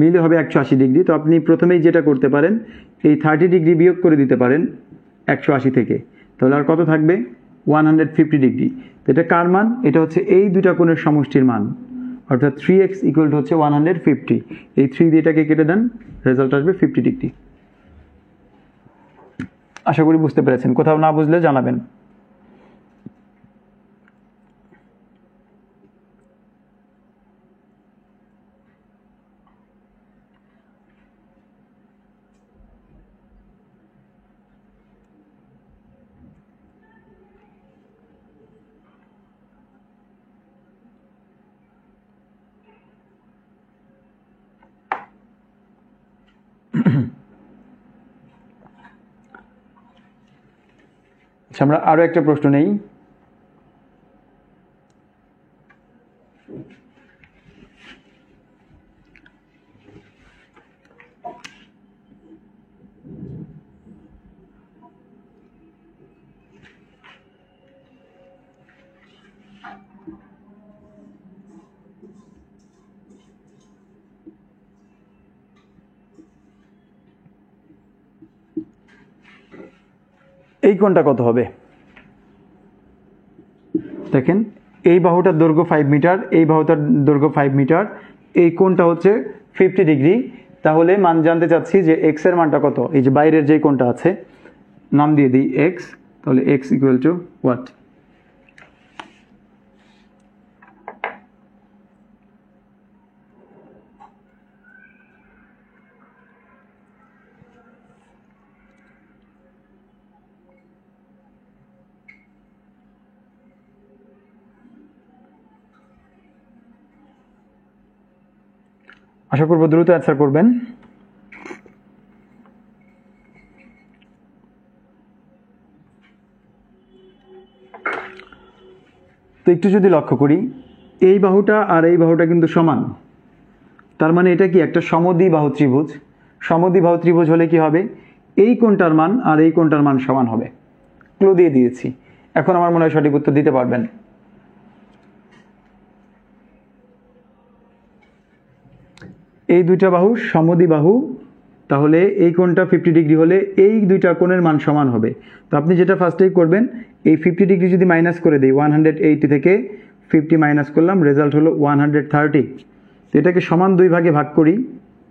মিলে হবে 180 ডিগ্রি। তো আপনি প্রথমেই যেটা করতে পারেন, এই 30 ডিগ্রি বিয়োগ করে দিতে পারেন 180 থেকে, তাহলে আর কত থাকবে 150 ডিগ্রি। তো এটা কার মান, এটা হচ্ছে এই দুইটা কোণের সমষ্টির মান, অর্থাৎ 3x ইকুয়াল টু হচ্ছে 150। এই 3 দিয়ে এটাকে কেটে দেন, রেজাল্ট আসবে 50 ডিগ্রি। আশা করি বুঝতে পেরেছেন, কোথাও না বুঝলে জানাবেন। আচ্ছা, আমরা আরো একটা প্রশ্ন নেই। এই কোণটা কত হবে দেখেন, এই বাহুটার দৈর্ঘ্য 5 মিটার, এই বাহুটার দৈর্ঘ্য 5 মিটার, এই কোণটা হচ্ছে 50 ডিগ্রি। তাহলে মান জানতে চাচ্ছি যে এক্স এর মানটা কত। এই যে বাইরের যে কোণটা আছে, নাম দিয়ে দিই এক্স, তাহলে এক্স ইকুয়াল টু হোয়াট। আশা করবো দ্রুত অ্যান্সার করবেন। তো একটু যদি লক্ষ্য করি, এই বাহুটা আর এই বাহুটা কিন্তু সমান, তার মানে এটা কি একটা সমদ্বিবাহু ত্রিভুজ। সমদ্বিবাহু ত্রিভুজ হলে কি হবে, এই কোণটার মান আর এই কোণটার মান সমান হবে। ক্লু দিয়ে দিয়েছি, এখন আমার মনে হয় সঠিক উত্তর দিতে পারবেন। এই দুইটা বাহু সমদ্বিবাহু, তাহলে এই কোণটা 50 ডিগ্রি হলে এই দুইটা কোণের মান সমান হবে। তো আপনি যেটা ফার্স্টেই করবেন, এই 50 ডিগ্রি যদি মাইনাস করে দিই, 180 থেকে 50 মাইনাস করলাম, রেজাল্ট হলো 130। তো এটাকে সমান দুই ভাগে ভাগ করি,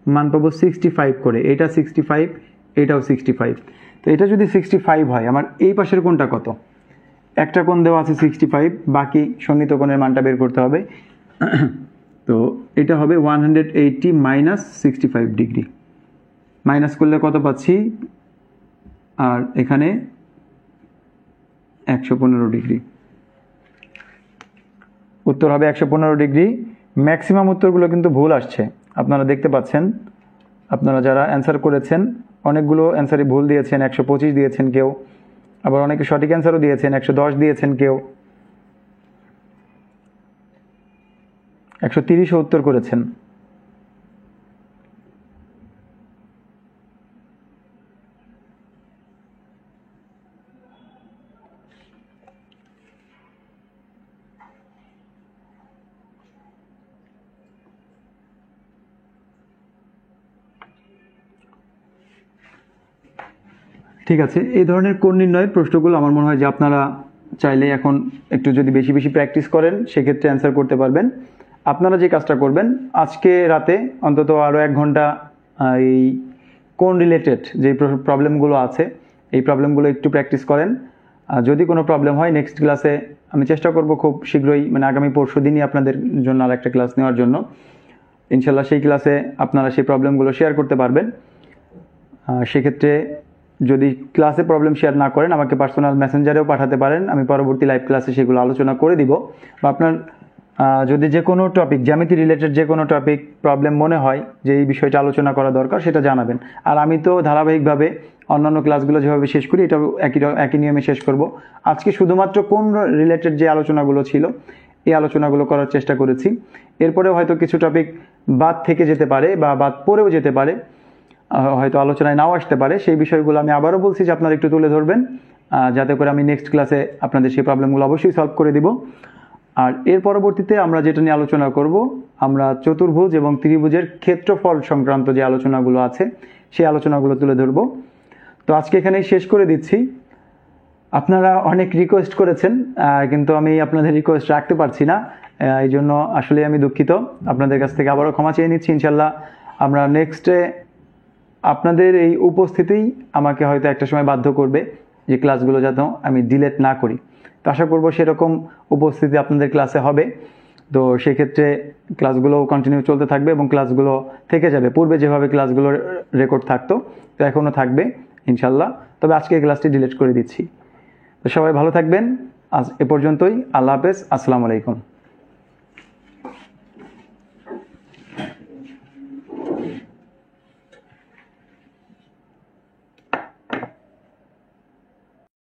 মান পাবো 65 করে। এটা 65, এটাও 65। তো এটা যদি 65 হয়, আমার এই পাশের কোণটা কত? একটা কোণ দেওয়া আছে 65, বাকি সন্নিহিত কোণের মানটা বের করতে হবে। তো এটা হবে 180 মাইনাস 65 ডিগ্রি। মাইনাস করলে কত পাচ্ছি, আর এখানে 115 ডিগ্রি। উত্তর হবে 115 ডিগ্রি। ম্যাক্সিমাম উত্তরগুলো কিন্তু ভুল আসছে, আপনারা দেখতে পাচ্ছেন। আপনারা যারা অ্যান্সার করেছেন, অনেকগুলো অ্যান্সারই ভুল দিয়েছেন। 125 দিয়েছেন কেউ, আবার অনেকে সঠিক অ্যান্সারও দিয়েছেন, 110 দিয়েছেন কেউ, 130ও উত্তর করেছেন। ঠিক আছে, এই ধরনের কোণ নির্ণয়ের প্রশ্নগুলো আমার মনে হয় যে আপনারা চাইলে এখন একটু যদি বেশি বেশি প্র্যাকটিস করেন, সেক্ষেত্রে অ্যান্সার করতে পারবেন। আপনারা যে কাজটা করবেন, আজকে রাতে অন্তত আরও 1 ঘন্টা এই কোণ রিলেটেড যে প্রবলেমগুলো আছে, এই প্রবলেমগুলো একটু প্র্যাকটিস করেন। যদি কোনো প্রবলেম হয়, নেক্সট ক্লাসে আমি চেষ্টা করব খুব শীঘ্রই, মানে আগামী পরশু দিনই আপনাদের জন্য আর একটা ক্লাস নেওয়ার জন্য। ইনশাল্লাহ সেই ক্লাসে আপনারা সেই প্রবলেমগুলো শেয়ার করতে পারবেন। সেক্ষেত্রে যদি ক্লাসে প্রবলেম শেয়ার না করেন, আমাকে পার্সোনাল মেসেঞ্জারেও পাঠাতে পারেন, আমি পরবর্তী লাইভ ক্লাসে সেগুলো আলোচনা করে দিব। বা আপনার যদি যে কোনো টপিক জ্যামিতি রিলেটেড যে কোনো টপিক প্রবলেম মনে হয় যে এই বিষয়টা আলোচনা করা দরকার সেটা জানাবেন। আর আমি তো ধারাবাহিকভাবে অন্যান্য ক্লাসগুলো যেভাবে শেষ করি এটাও একই নিয়মে শেষ করব। আজকে শুধুমাত্র কোন রিলেটেড যে আলোচনাগুলো ছিল এই আলোচনাগুলো করার চেষ্টা করেছি। এরপরেও হয়তো কিছু টপিক বাদ থেকে যেতে পারে বা বাদ পড়েও যেতে পারে, হয়তো আলোচনায় নাও আসতে পারে। সেই বিষয়গুলো আমি আবারও বলছি যে আপনারা একটু তুলে ধরবেন, যাতে করে আমি নেক্সট ক্লাসে আপনাদের সেই প্রবলেমগুলো অবশ্যই সলভ করে দিব। আর এর পরবর্তীতে আমরা যেটা নিয়ে আলোচনা করব, আমরা চতুর্ভুজ এবং ত্রিভুজের ক্ষেত্রফল সংক্রান্ত যে আলোচনাগুলো আছে সেই আলোচনাগুলো তুলে ধরব। তো আজকে এখানেই শেষ করে দিচ্ছি। আপনারা অনেক রিকোয়েস্ট করেছেন, কিন্তু আমি আপনাদের রিকোয়েস্ট রাখতে পারছি না, এই জন্য আসলে আমি দুঃখিত। আপনাদের কাছ থেকে আবারও ক্ষমা চেয়ে নিচ্ছি। ইনশাল্লাহ আমরা নেক্সটে আপনাদের এই উপস্থিতিই আমাকে হয়তো একটা সময় বাধ্য করবে যে ক্লাসগুলো যাতে আমি ডিলেট না করি। তো আশা করব সেরকম উপস্থিতি আপনাদের ক্লাসে হবে। তো সেক্ষেত্রে ক্লাসগুলো কন্টিনিউ চলতে থাকবে এবং ক্লাসগুলো থেকে যাবে। পূর্বে যেভাবে ক্লাসগুলোর রেকর্ড থাকতো তো এখনও থাকবে ইনশাল্লাহ। তবে আজকে এই ক্লাসটি ডিলিট করে দিচ্ছি। তো সবাই ভালো থাকবেন। আজ এ পর্যন্তই। আল্লাহ হাফেজ। আসসালামু আলাইকুম।